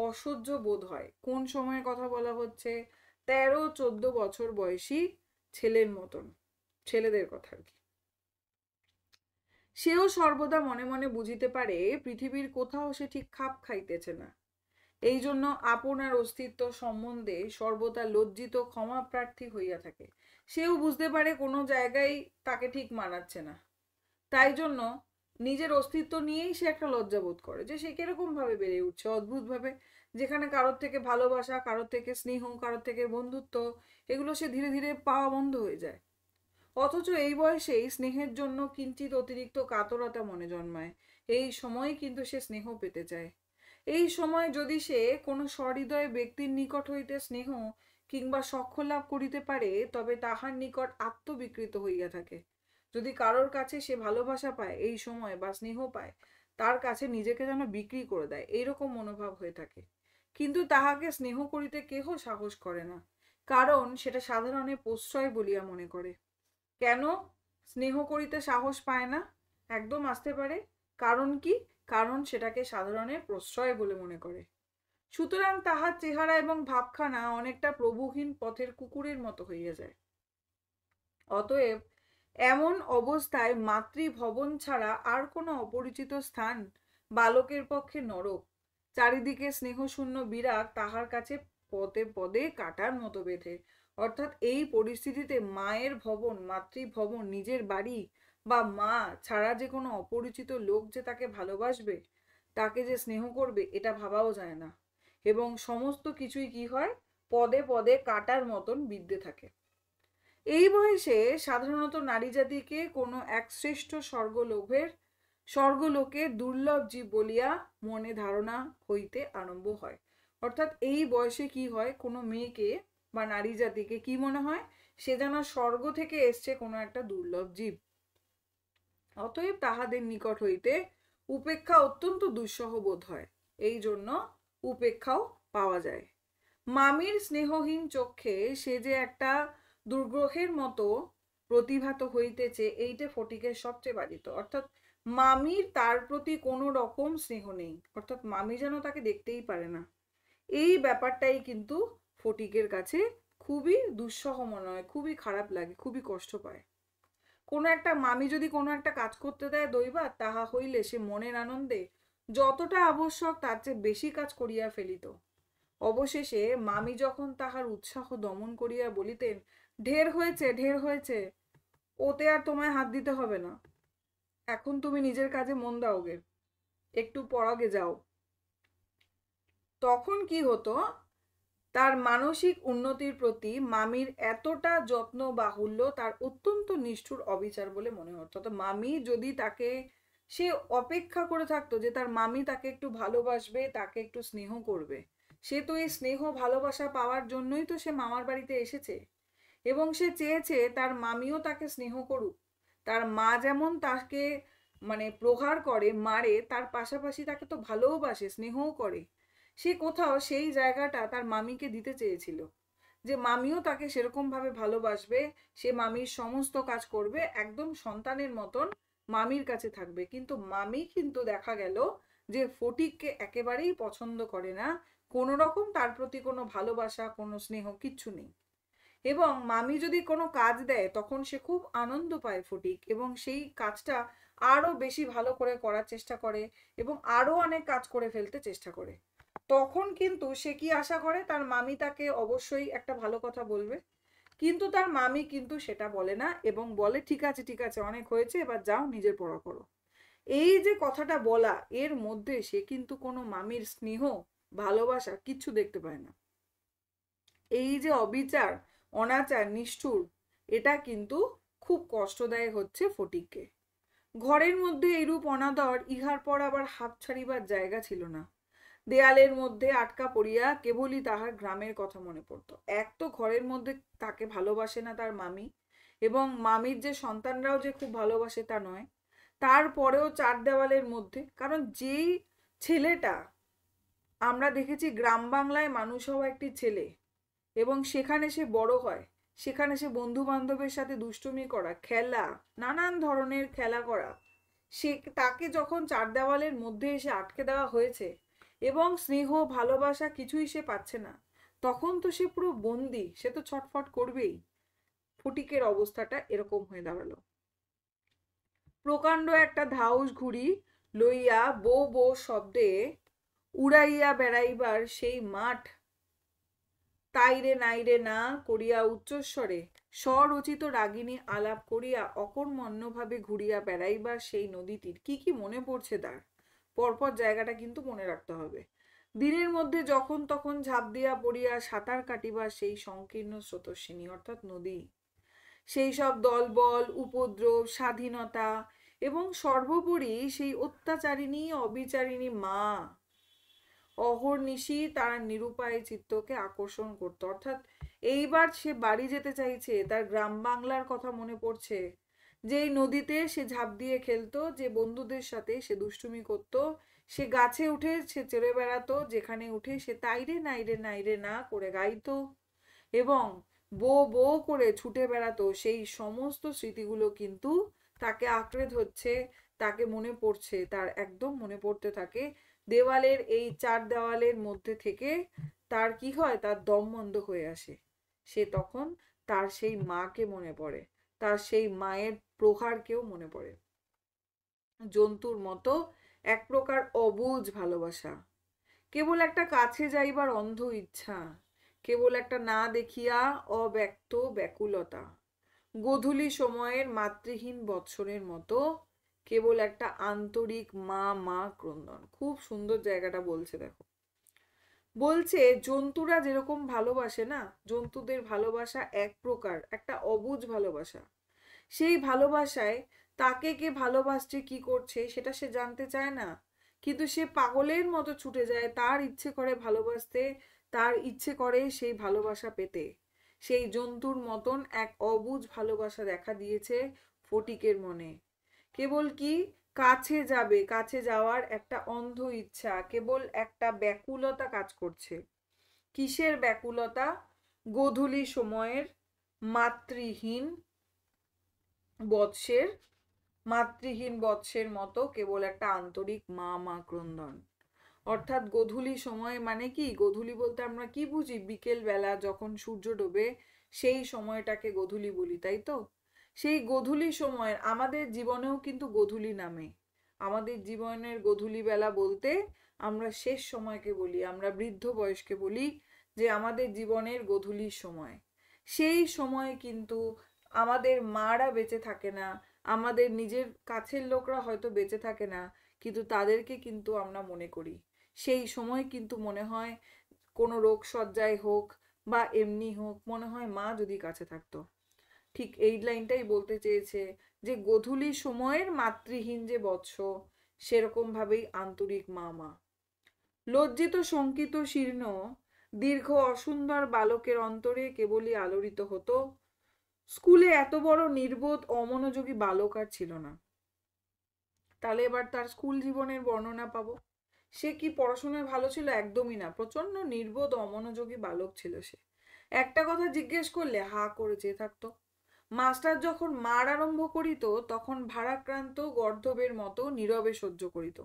অসহ্য বোধ হয়। কোন সময়ের কথা বলা হচ্ছে? 13-14 বছর বয়সী ছেলের মতন ছেলেদের কথা আর কি। সেও সর্বদা মনে মনে বুঝিতে পারে পৃথিবীর কোথাও সে ঠিক খাপ খাইতেছে না, এই জন্য আপনার অস্তিত্ব সম্বন্ধে সর্বদা লজ্জিত ক্ষমা প্রার্থী হইয়া থাকে। সেও বুঝতে পারে কোনো জায়গায় তাকে ঠিক মানাচ্ছে না, তাই জন্য নিজের অস্তিত্ব নিয়েই সে একটা লজ্জা বোধ করে যে সে কিরকম ভাবে বেড়ে উঠছে অদ্ভুত ভাবে, যেখানে কারোর থেকে ভালোবাসা, কারোর থেকে স্নেহ, কারোর থেকে বন্ধুত্ব, এগুলো সে ধীরে ধীরে পাওয়া বন্ধ হয়ে যায়। অথচ এই বয়সেই স্নেহের জন্য কিঞ্চিত অতিরিক্ত কাতরতা মনে জন্মায়। এই সময় কিন্তু সে স্নেহ পেতে চায়। এই সময় যদি সে কোনো সহৃদয় ব্যক্তির নিকট হইতে স্নেহ কিংবা সখ্য লাভ করিতে পারে, তবে তাহার নিকট আত্মবিকৃত হইয়া থাকে। যদি কারোর কাছে সে ভালোবাসা পায় এই সময় বা স্নেহ পায়, তার কাছে নিজেকে যেন বিক্রি করে দেয়, এইরকম মনোভাব হয়ে থাকে। কিন্তু তাহাকে স্নেহ করিতে কেহ সাহস করে না, কারণ সেটা সাধারণে প্রশ্রয় বলিয়া মনে করে। কেন স্নেহ করিতে সাহস পায় না? একদম আসতে পারে। কারণ কি? কারণ সেটাকে সাধারণে প্রশ্রয় বলে মনে করে। সুতরাং তাহার চেহারা এবং ভাবখানা অনেকটা প্রভুহীন পথের কুকুরের মতো হইয়া যায়। অতএব এমন অবস্থায় মাতৃভবন ছাড়া আর কোনো অপরিচিত স্থান বালকের পক্ষে নরক। চারিদিকে স্নেহশূন্য বিরাগ তাহার কাছে পদে পদে কাটার মতো বেঁধে। অর্থাৎ এই পরিস্থিতিতে মায়ের ভবন, মাতৃভবন, নিজের বাড়ি বা মা ছাড়া যে কোনো অপরিচিত লোক যে তাকে ভালোবাসবে, তাকে যে স্নেহ করবে, এটা ভাবাও যায় না। এবং সমস্ত কিছুই কি হয়? পদে পদে কাটার মতন বিদ্ধে থাকে। এই বয়সে সাধারণত নারী জাতিকে কোনো এক শ্রেষ্ঠ স্বর্গলোকে দুর্লভ জীব বলিয়া মনে ধারণা হইতে আরম্ভ হয়। অর্থাৎ এই বয়সে কি হয়, কোনো মেয়েকে বা নারী জাতিকে কি মনে হয়, সে যেন স্বর্গ থেকে এসছে কোনো একটা দুর্লভ জীব। অতএব তাহাদের নিকট হইতে উপেক্ষা অত্যন্ত দুঃসহ বোধ হয়, এই জন্য উপেক্ষাও পাওয়া যায়। মামির স্নেহহীন চক্ষে সে যে একটা দুর্গ্রহের মতো প্রতিভাত হইতেছে, এইটা ফটিকের সবচেয়ে বাধিত। অর্থাৎ মামির তার প্রতি কোনো রকম স্নেহ নেই, অর্থাৎ মামি যেন তাকে দেখতেই পারে না। এই ব্যাপারটাই কিন্তু ফটিকের কাছে খুবই দুঃসহ মনে হয়, খুবই খারাপ লাগে, খুবই কষ্ট পায়। কোনো একটা মামি যদি কোনো একটা কাজ করতে দেয় দৈবাৎ, তাহা হইলে সে মনের আনন্দে যতটা আবশ্যক তার চেয়ে বেশি কাজ করিয়া ফেলিত। অবশেষে মামি যখন তাহার উৎসাহ দমন করিয়া বলিতেন, ঢের হয়েছে, ঢের হয়েছে, ওতে আর তোমায় হাত দিতে হবে না, এখন তুমি নিজের কাজে মন দাওগে, একটু পড়াগে যাও, তখন কি হতো, তার মানসিক উন্নতির প্রতি মামির এতটা যত্ন বাহুল্য তার অত্যন্ত নিষ্ঠুর অবিচার বলে মনে হতো। তো মামি যদি তাকে, সে অপেক্ষা করে থাকতো যে তার মামি তাকে একটু ভালোবাসবে, তাকে একটু স্নেহ করবে। সে তো এই স্নেহ ভালোবাসা পাওয়ার জন্যই তো সে মামার বাড়িতে এসেছে, এবং সে চেয়েছে তার মামিও তাকে স্নেহ করুক। তার মা যেমন তাকে মানে প্রহার করে, মারে, তার পাশাপাশি তাকে তো ভালোবাসে, স্নেহও করে। সে কোথাও সেই জায়গাটা তার মামিকে দিতে চেয়েছিল, যে মামিও তাকে সেরকম ভাবে ভালোবাসবে, সে মামির সমস্ত কাজ করবে, একদম সন্তানের মতন মামির কাছে থাকবে। কিন্তু মামি কিন্তু দেখা গেল যে ফটিককে একেবারেই পছন্দ করে না, কোনো রকম তার প্রতি কোনো ভালোবাসা, কোনো স্নেহ কিচ্ছু নেই। এবং মামি যদি কোনো কাজ দেয় তখন সে খুব আনন্দ পায় ফটিক, এবং সেই কাজটা আরো বেশি ভালো করে করার চেষ্টা করে এবং আরো অনেক কাজ করে ফেলতে চেষ্টা করে। তখন কিন্তু সে কি আশা করে, তার মামি তাকে অবশ্যই একটা ভালো কথা বলবে, কিন্তু তার মামি কিন্তু সেটা বলে না, এবং বলে ঠিক আছে ঠিক আছে, অনেক হয়েছে, এবার যাও নিজের পড়া করো। এই যে কথাটা বলা, এর মধ্যে সে কিন্তু কোনো মামির স্নেহ, ভালোবাসা কিচ্ছু দেখতে পায় না। এই যে অবিচার, অনাচার, নিষ্ঠুর, এটা কিন্তু খুব কষ্টদায়ক হচ্ছে ফটিককে। ঘরের মধ্যে এরূপ অনাদর ইহার পর আবার হাঁপ ছাড়িবার জায়গা ছিল না। দেয়ালের মধ্যে আটকা পড়িয়া কেবলই তাহার গ্রামের কথা মনে পড়তো। এক তো ঘরের মধ্যে তাকে ভালোবাসে না তার মামি, এবং মামির যে সন্তানরাও যে খুব ভালোবাসে তা নয়, তারপরেও চার দেওয়ালের মধ্যে, কারণ যেই ছেলেটা, আমরা দেখেছি গ্রাম বাংলায় মানুষ হওয়া একটি ছেলে, এবং সেখানে সে বড় হয়, সেখানে সে বন্ধু বান্ধবের সাথে দুষ্টুমি করা, খেলা, নানান ধরনের খেলা করা, সে তাকে যখন চার দেওয়ালের মধ্যে এসে আটকে দেওয়া হয়েছে এবং স্নেহ ভালোবাসা কিছুই সে পাচ্ছে না, তখন তো সে পুরো বন্দি, সে তো ছটফট করবেই। ফটিকের অবস্থাটা এরকম হয়ে দাঁড়ালো। প্রকাণ্ড একটা ধাউস ঘুড়ি লইয়া বো বো শব্দে উড়াইয়া বেড়াইবার সেই মাঠ তাইরে নাইরে না করিয়া উচ্চস্বরে স্বরচিত রাগিনী আলাপ করিয়া অকর্মণ্যভাবে ঘুরিয়া বেড়াইবার সেই নদীটির কি কি মনে পড়ছে তার। পরপর জায়গাটা কিন্তু মনে রাখতে হবে। দিনের মধ্যে যখন তখন ঝাঁপ দিয়া পড়িয়া সাঁতার কাটিবার সেই সংকীর্ণ স্রোতস্বিনী অর্থাৎ নদী, সেই সব দলবল, উপদ্রব, স্বাধীনতা, এবং সর্বোপরি সেই অত্যাচারিণী অবিচারিণী মা অহর্নিশি তার নিরুপায় চিত্তকে আকর্ষণ করতো। অর্থাৎ এইবার সে বাড়ি যেতে চাইছে, তার গ্রাম বাংলার কথা মনে পড়ছে, যেই নদীতে সে ঝাঁপ দিয়ে খেলতো, যে বন্ধুদের সাথে সে দুষ্টুমি করত, সে গাছে উঠে সে চেড়ে বেড়াতো, যেখানে উঠে সে তাইরে নাইরে নাইরে না করে গাইতো এবং বো বো করে ছুটে বেড়াতো, সেই সমস্ত স্মৃতিগুলো কিন্তু তাকে আঁকড়ে ধরছে, তাকে মনে পড়ছে, তার একদম মনে পড়তে থাকে। দেওয়ালের এই চার দেওয়ালের মধ্যে থেকে তার কি হয়, তার দম বন্ধ হয়ে আসে। সে তখন তার সেই মাকে মনে পড়ে, তার সেই মায়ের প্রহারকেও মনে পড়ে। জন্তুর মতো এক প্রকার অবুঝ ভালোবাসা, কেবল একটা কাছে যাইবার অন্ধ ইচ্ছা, কেবল একটা না দেখিয়া অব্যক্ত ব্যাকুলতা, গোধূলি সময়ের মাতৃহীন বৎসরের মতো কেবল একটা আন্তরিক মা মা ক্রন্দন। খুব সুন্দর জায়গাটা বলছে, দেখো। বলছে জন্তুরা যেরকম ভালোবাসে না, জন্তুদের ভালোবাসা এক প্রকার, একটা অবুঝ ভালোবাসা। সেই ভালোবাসায় তাকে কে ভালোবাসছে, কি করছে সেটা সে জানতে চায় না, কিন্তু সে পাগলের মতো ছুটে যায়, তার ইচ্ছে করে ভালোবাসতে, তার ইচ্ছে করে সেই ভালোবাসা পেতে। সেই জন্তুর মতন এক অবুঝ ভালোবাসা দেখা দিয়েছে ফটিকের মনে। কেবল কি, কাছে যাবে, কাছে যাওয়ার একটা অন্ধ ইচ্ছা, কেবল একটা ব্যাকুলতা কাজ করছে। কিসের ব্যাকুলতা? গোধূলি সময়ের মাতৃহীন বৎসের, মাতৃহীন বৎসের মতো কেবল একটা আন্তরিক মা মা ক্রন্দন। অর্থাৎ গোধূলি সময় মানে কি, গোধূলি বলতে আমরা কি বুঝি? বিকেল বেলা যখন সূর্য ডোবে সেই সময়টাকে গোধূলি বলি, তাই তো? সেই গোধূলি সময়ের, আমাদের জীবনেও কিন্তু গোধূলি নামে। আমাদের জীবনের গোধূলি বেলা বলতে আমরা শেষ সময়কে বলি, আমরা বৃদ্ধ বয়সকে বলি যে আমাদের জীবনের গোধূলির সময়। সেই সময় কিন্তু আমাদের মারা বেঁচে থাকে না, আমাদের নিজের কাছের লোকরা হয়তো বেঁচে থাকে না, কিন্তু তাদেরকে কিন্তু আমরা মনে করি। সেই সময় কিন্তু মনে হয়, কোনো রোগ সজ্জায় হোক বা এমনি হোক, মনে হয় মা যদি কাছে থাকতো। ঠিক এই লাইনটাই বলতে চেয়েছে যে গোধূলি সময়ের মাতৃহীন যে বৎস, সেরকম ভাবেই আন্তরিক মা মা। লজ্জিত শঙ্কিত শীর্ণ দীর্ঘ অসুন্দর বালকের অন্তরে কেবলই আলোড়িত হতো, স্কুলে এত বড় নির্বোধ অমনোযোগী বালক আর ছিল না। তাহলে এবার তার স্কুল জীবনের বর্ণনা পাবো। সে কি পড়াশোনায় ভালো ছিল? একদমই না, প্রচন্ড নির্বোধ অমনোযোগী বালক ছিল সে। একটা কথা জিজ্ঞেস করলে হা করে চেয়ে থাকতো। মাস্টার যখন মার আরম্ভ করিত তখন ভারাক্রান্ত গর্ধবের মতো নীরবে সহ্য করিত।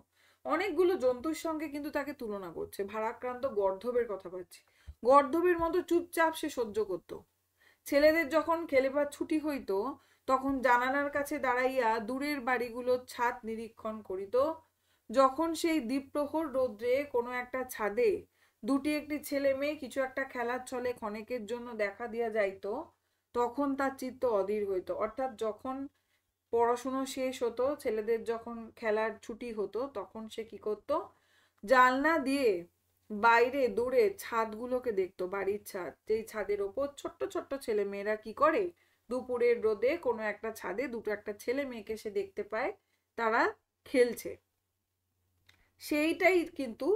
অনেকগুলো জন্তুর সঙ্গে কিন্তু তাকে তুলনা করছে, ভারাক্রান্ত গর্ধবের কথা পাচ্ছি। গর্ধবের মতো চুপচাপ সে সহ্য করত। ছেলেদের যখন খেলেবার ছুটি হইত তখন জানালার কাছে দাঁড়াইয়া দূরের বাড়িগুলোর ছাদ নিরীক্ষণ করিত। যখন সেই দ্বীপ্রহর রৌদ্রে কোনো একটা ছাদে দুটি একটি ছেলে মেয়ে কিছু একটা খেলার ছলে ক্ষণেকের জন্য দেখা দিয়া যাইত, তখন তার চিত্ত অধীর হইত। অর্থাৎ যখন পড়াশুনো শেষ হতো, ছেলেদের যখন খেলার ছুটি হতো, তখন সে কি করত? জানলা দিয়ে বাইরে দূরে ছাদগুলোকে দেখতো, বাড়ির ছাদ, যেই ছাদের ওপর ছোট্ট ছোট্ট ছেলে মেয়েরা কি করে, দুপুরের রোদে কোনো একটা ছাদে দুটো একটা ছেলে মেয়েকে সে দেখতে পায়, তারা খেলছে। সেইটাই কিন্তু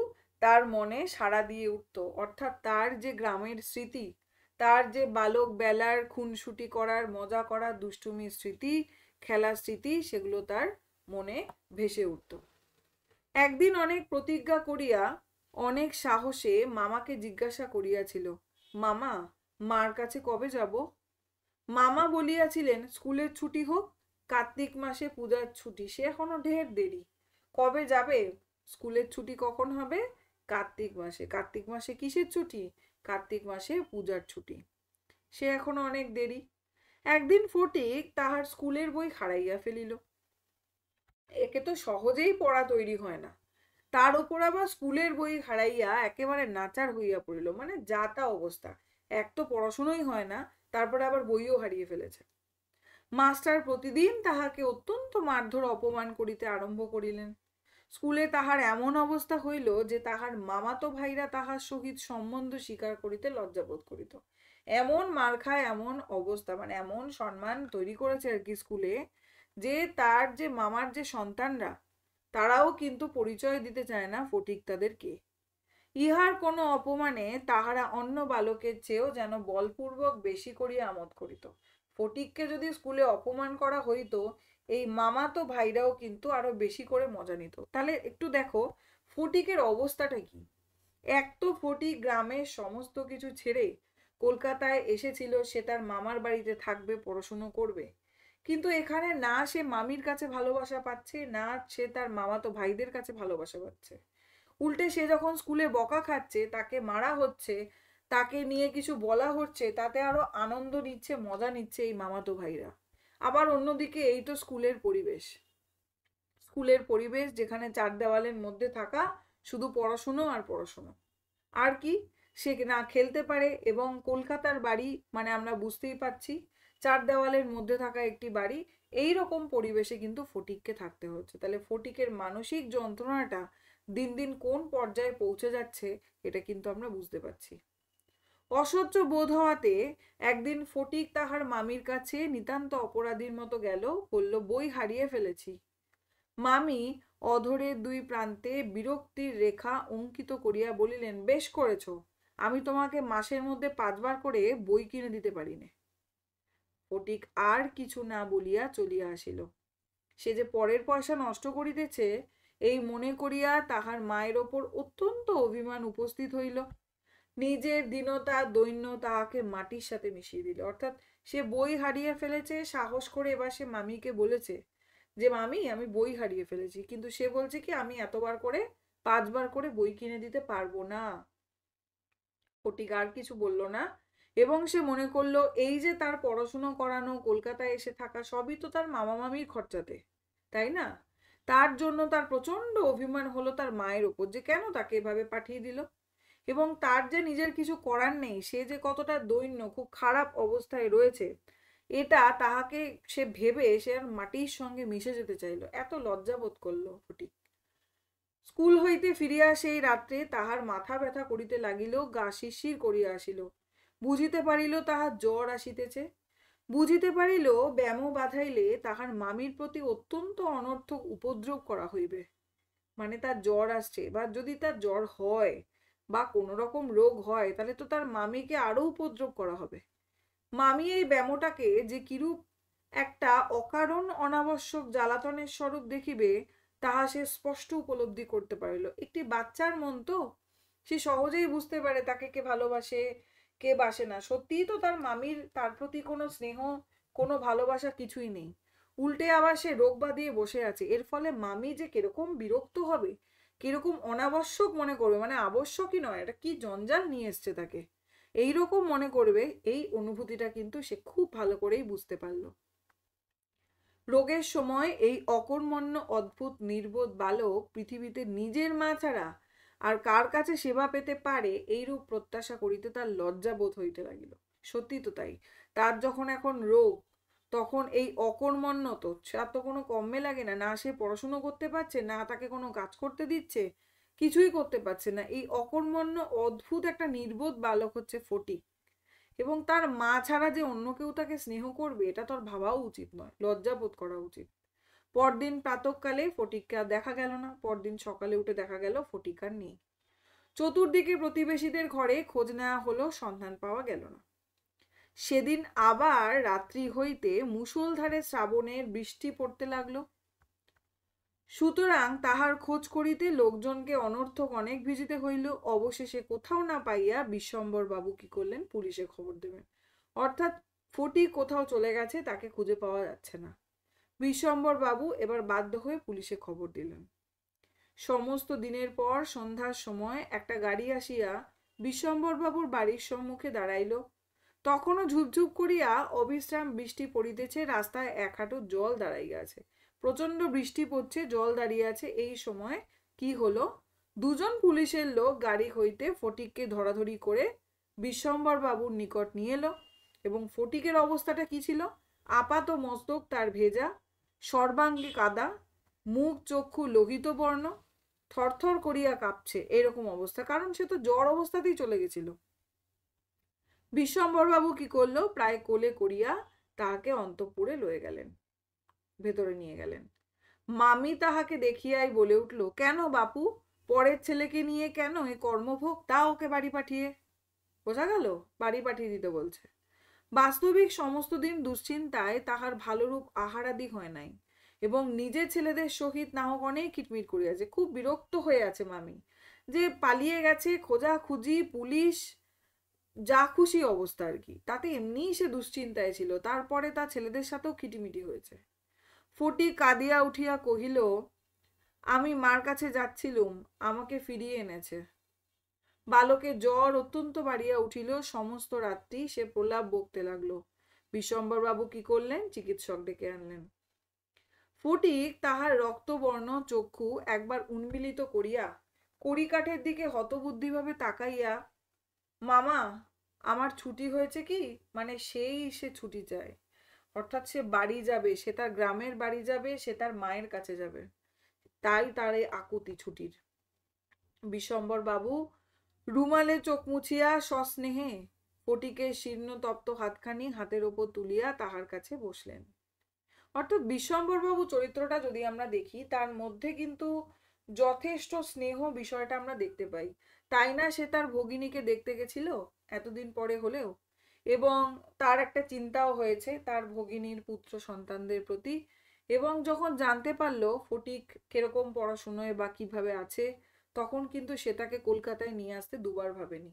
তার মনে সাড়া দিয়ে উঠত। অর্থাৎ তার যে গ্রামের স্মৃতি, তার যে বালক বেলার খুনসুটি করার, মজা করার, দুষ্টুমির স্মৃতি, খেলার স্মৃতি, সেগুলো তার মনে ভেসে উঠত। একদিন অনেক প্রতিজ্ঞা করিয়া অনেক সাহসে মামাকে জিজ্ঞাসা করিয়াছিল, মামা, মার কাছে কবে যাব? মামা বলিয়াছিলেন, স্কুলের ছুটি হোক, কার্তিক মাসে পূজার ছুটি, সে এখনো ঢের দেরি। কবে যাবে? স্কুলের ছুটি কখন হবে? কার্তিক মাসে। কার্তিক মাসে কিসের ছুটি? কার্তিক মাসে পূজার ছুটি, সে এখনো অনেক দেরি। একদিন ফটিক তাহার স্কুলের বই হারাইয়া ফেলিল। একে তো সহজেই পড়া তৈরি হয় না, তার উপর আবার স্কুলের বই হারাইয়া একেবারে নাচার হইয়া পড়িল, মানে যা তা অবস্থা। এক তো পড়াশুনোই হয় না, তারপরে আবার বইও হারিয়ে ফেলেছে। মাস্টার প্রতিদিন তাহাকে অত্যন্ত মারধর অপমান করিতে আরম্ভ করিলেন। স্কুলে তাহার এমন অবস্থা হইল যে তাহার মামাতো ভাইরা তাহার সহিত সম্বন্ধ স্বীকার করিতে লজ্জাবোধ করিত। এমন মার খায়, এমন অবস্থা, মানে এমন সম্মান তৈরি করেছে আর কি স্কুলে, যে তার যে মামার যে সন্তানরা, তারাও কিন্তু পরিচয় দিতে চায় না ফটিক তাদেরকে। ইহার কোনো অপমানে তাহারা অন্য বালকের চেয়েও যেন বলপূর্বক বেশি করিয়া আমোদ করিত। ফটিককে যদি স্কুলে অপমান করা হইতো, এই মামাতো ভাইরাও কিন্তু আরো বেশি করে মজা নিত। তাহলে একটু দেখো ফটিকের অবস্থাটা কি। এক তো ফটিক গ্রামের সমস্ত কিছু ছেড়ে কলকাতায় এসেছিল, সে তার মামার বাড়িতে থাকবে, পড়াশুনো করবে, কিন্তু এখানে না সে মামির কাছে ভালোবাসা পাচ্ছে, না সে তার মামাতো ভাইদের কাছে ভালোবাসা পাচ্ছে। উল্টে সে যখন স্কুলে বকা খাচ্ছে, তাকে মারা হচ্ছে, তাকে নিয়ে কিছু বলা হচ্ছে, তাতে আরো আনন্দ নিচ্ছে, মজা নিচ্ছে এই মামাতো ভাইরা। আবার অন্যদিকে এই তো স্কুলের পরিবেশ, স্কুলের পরিবেশ যেখানে চার দেওয়ালের মধ্যে থাকা, শুধু পড়াশুনো আর পড়াশুনো, আর কি সে না খেলতে পারে। এবং কলকাতার বাড়ি মানে আমরা বুঝতেই পাচ্ছি, চার দেওয়ালের মধ্যে থাকা একটি বাড়ি, এই রকম পরিবেশে কিন্তু ফটিককে থাকতে হচ্ছে। তাহলে ফটিকের মানসিক যন্ত্রণাটা দিন দিন কোন পর্যায়ে পৌঁছে যাচ্ছে এটা কিন্তু আমরা বুঝতে পারছি। অসহ্য বোধ হওয়াতে একদিন ফটিক তাহার মামির কাছে নিতান্ত অপরাধীর মতো গেল, বলল, বই হারিয়ে ফেলেছি। মামি অধরের দুই প্রান্তে বিরক্তির রেখা অঙ্কিত করিয়া বলিলেন, বেশ করেছ, আমি তোমাকে মাসের মধ্যে 5 বার করে বই কিনে দিতে পারি না। ফটিক আর কিছু না বলিয়া চলিয়া আসিল। সে যে পরের পয়সা নষ্ট করিতেছে এই মনে করিয়া তাহার মায়ের ওপর অত্যন্ত অভিমান উপস্থিত হইল। নিজের দীনতা দৈন্য তাহাকে মাটির সাথে মিশিয়ে দিল। অর্থাৎ সে বই হারিয়ে ফেলেছে, সাহস করে এবার সে মামিকে বলেছে যে মামি আমি বই হারিয়ে ফেলেছি, কিন্তু সে বলছে কি আমি এতবার করে 5 বার করে বই কিনে দিতে পারবো না। ফটিক আর কিছু বলল না, এবং সে মনে করলো এই যে তার পড়াশুনো করানো, কলকাতায় এসে থাকা, সবই তো তার মামা মামির খরচাতে, তাই না? তার জন্য তার প্রচন্ড অভিমান হলো তার মায়ের ওপর, যে কেন তাকে এভাবে পাঠিয়ে দিল, এবং তার যে নিজের কিছু করার নেই, সে যে কতটা দৈন্য, খুব খারাপ অবস্থায় রয়েছে, এটা তাহাকে সে ভেবে সে আর মাটির সঙ্গে মিশে যেতে চাইল। এত লজ্জাবোধ করলো ফটিক। স্কুল হইতে ফিরিয়া সেই রাত্রে তাহার মাথা ব্যথা করিতে লাগিল, গা শিরশির করিয়া আসিল। বুঝিতে পারিল তাহার জ্বর আসিতেছে। বুঝিতে পারিল ব্যামো বাঁধাইলে তাহার মামির প্রতি অত্যন্ত অনর্থক উপদ্রব করা হইবে। মানে তার জ্বর আসছে, বা যদি তার জ্বর হয় বা কোনো রকম রোগ হয়, তাহলে তো তার মামিকে আরো উপদ্রব করা হবে। মামি এই ব্যামোটাকে যে কিরূপ একটা অকারণ অনাবশ্যক জ্বালাতনের স্বরূপ দেখিবে তাহা সে স্পষ্ট উপলব্ধি করতে পারিল। একটি বাচ্চার মন তো, সে সহজেই বুঝতে পারে তাকে কে ভালোবাসে কে বাসে না। সত্যিই তো তার মামির তার প্রতি কোনো স্নেহ, কোনো ভালোবাসা কিছুই নেই। উল্টে আবার সে রোগ বাঁধিয়ে বসে আছে। এর ফলে মামি যে কিরকম বিরক্ত হবে, কিরকম অনাবশ্যক মনে করবে, মানে আবশ্যকই নয়, এটা কি জঞ্জাল নিয়ে এসছে তাকে, এইরকম মনে করবে। এই অনুভূতিটা কিন্তু সে খুব ভালো করেই বুঝতে পারল। রোগের সময় এই অকর্মণ্য অদ্ভুত নির্বোধ বালক পৃথিবীতে নিজের মা ছাড়া আর কার কাছে সেবা পেতে পারে এইরূপ প্রত্যাশা করিতে তার লজ্জা বোধ হইতে লাগিল। সত্যি তো তাই, তার যখন এখন রোগ, তখন এই অকর্মণ্য তো তার তো কোনো কমে লাগে না। না সে পড়াশুনো করতে পারছে, না তাকে কোনো কাজ করতে দিচ্ছে, কিছুই করতে পারছে না। এই অকর্মণ্য অদ্ভুত একটা নির্বোধ বালক হচ্ছে ফটিক, এবং তার মা ছাড়া যে অন্য কেউ তাকে স্নেহ করবে এটা তোর ভাবাও উচিত নয়, লজ্জাবোধ করা উচিত। পরদিন প্রাতঃকালে ফটিককে আর দেখা গেল না। পরদিন সকালে উঠে দেখা গেল ফটিক আর নেই। চতুর্দিকে প্রতিবেশীদের ঘরে খোঁজ নেওয়া হলো, সন্ধান পাওয়া গেল না। সেদিন আবার রাত্রি হইতে মুষলধারে শ্রাবণের বৃষ্টি পড়তে লাগলো। সুতরাং তাহার খোঁজ করিতে লোকজনকে অনর্থক অনেক ভিজিতে হইল। অবশেষে কোথাও না পাইয়া বিশ্বম্বর বাবু কি করলেন, পুলিশে খবর দেবেন। অর্থাৎ ফটিক কোথাও চলে গেছে, তাকে খুঁজে পাওয়া যাচ্ছে না। বিশ্বম্বর বাবু এবার বাধ্য হয়ে পুলিশে খবর দিলেন। সমস্ত দিনের পর সন্ধ্যার সময় একটা গাড়ি আসিয়া বিশ্বম্বর বাবুর বাড়ির সম্মুখে দাঁড়াইল। তখনও ঝুপঝুপ করিয়া অবিশ্রাম বৃষ্টি পড়িতেছে, রাস্তায় 1 হাঁটু জল দাঁড়াইয়া আছে। প্রচন্ড বৃষ্টি পড়ছে, জল দাঁড়িয়ে আছে। এই সময় কি হলো, দুজন পুলিশের লোক গাড়ি হইতে ফটিককে ধরাধরি করে বিশ্বম্বর বাবুর নিকট নিয়ে এলো। এবং ফটিকের অবস্থাটা কি ছিল, আপাত মস্তক তার ভেজা, সর্বাঙ্গে কাদা, মুখ চক্ষু লোহিত বর্ণ, থরথর করিয়া কাঁপছে, এরকম অবস্থা। কারণ সে তো জ্বর অবস্থাতেই চলে গেছিল। বিশ্বম্বর বাবু কি করলো, প্রায় কোলে করিয়া তাহাকে অন্তঃপুরে লয়ে গেলেন, ভেতরে নিয়ে গেলেন। মামি তাহাকে দেখিয়াই বলে উঠল, কেন বাপু, পরের ছেলেকে নিয়ে কেন এ কর্মভোগ, তা ওকে বাড়ি পাঠিয়ে। বোঝা গেল, বাড়ি পাঠিয়ে দিতে বলছে। বাস্তবিক সমস্ত দিন দুশ্চিন্তায় তাহার ভালোরূপ আহারাদি হয় নাই, এবং নিজের ছেলেদের সহিত না হোক অনেক কিটমিট করিয়াছে। খুব বিরক্ত হয়ে আছে মামি, যে পালিয়ে গেছে, খোঁজাখুঁজি, পুলিশ, যা খুশি অবস্থা আর কি, তাতে এমনিই সে দুশ্চিন্তায় ছিল, তারপরে তার ছেলেদের সাথেও খিটিমিটি হয়েছে। ফটিক কাঁদিয়া উঠিয়া কহিল, আমি মার কাছে যাচ্ছিলুম, আমাকে ফিরিয়ে এনেছে। বালকের জ্বর অত্যন্ত বাড়িয়া উঠিল। সমস্ত রাত্রি সে প্রলাপ বকতে লাগলো। বিশ্বম্বর বাবু কি করলেন, চিকিৎসক ডেকে আনলেন। ফটিক তাহার রক্তবর্ণ চক্ষু একবার উন্মিলিত করিয়া কড়িকাঠের দিকে হতবুদ্ধিভাবে তাকাইয়া, মামা আমার ছুটি হয়েছে কি, মানে সে ছুটি চায়। অর্থাৎ সে বাড়ি যাবে, সে তার গ্রামের বাড়ি যাবে, সে তার মায়ের কাছে যাবে, তাই তার এই আকুতি ছুটির। বিশ্বম্বর বাবু রুমালে চোখ মুছিয়া সস্নেহে ফটিকের শীর্ণ তপ্ত হাতখানি হাতের ওপর তুলিয়া তাহার কাছে বসলেন। অর্থাৎ বিশ্বম্বর বাবু চরিত্রটা যদি আমরা দেখি, তার মধ্যে কিন্তু যথেষ্ট স্নেহ বিষয়টা আমরা দেখতে পাই। তাই না সে তার ভগিনীকে দেখতে গেছিল এতদিন পরে হলেও, এবং তার একটা চিন্তাও হয়েছে তার ভগিনীর পুত্র সন্তানদের প্রতি। এবং যখন জানতে পারলো ফটিক কিরকম পড়াশুনোয় বা কিভাবে আছে, তখন কিন্তু সে তাকে কলকাতায় নিয়ে আসতে দুবার ভাবেনি।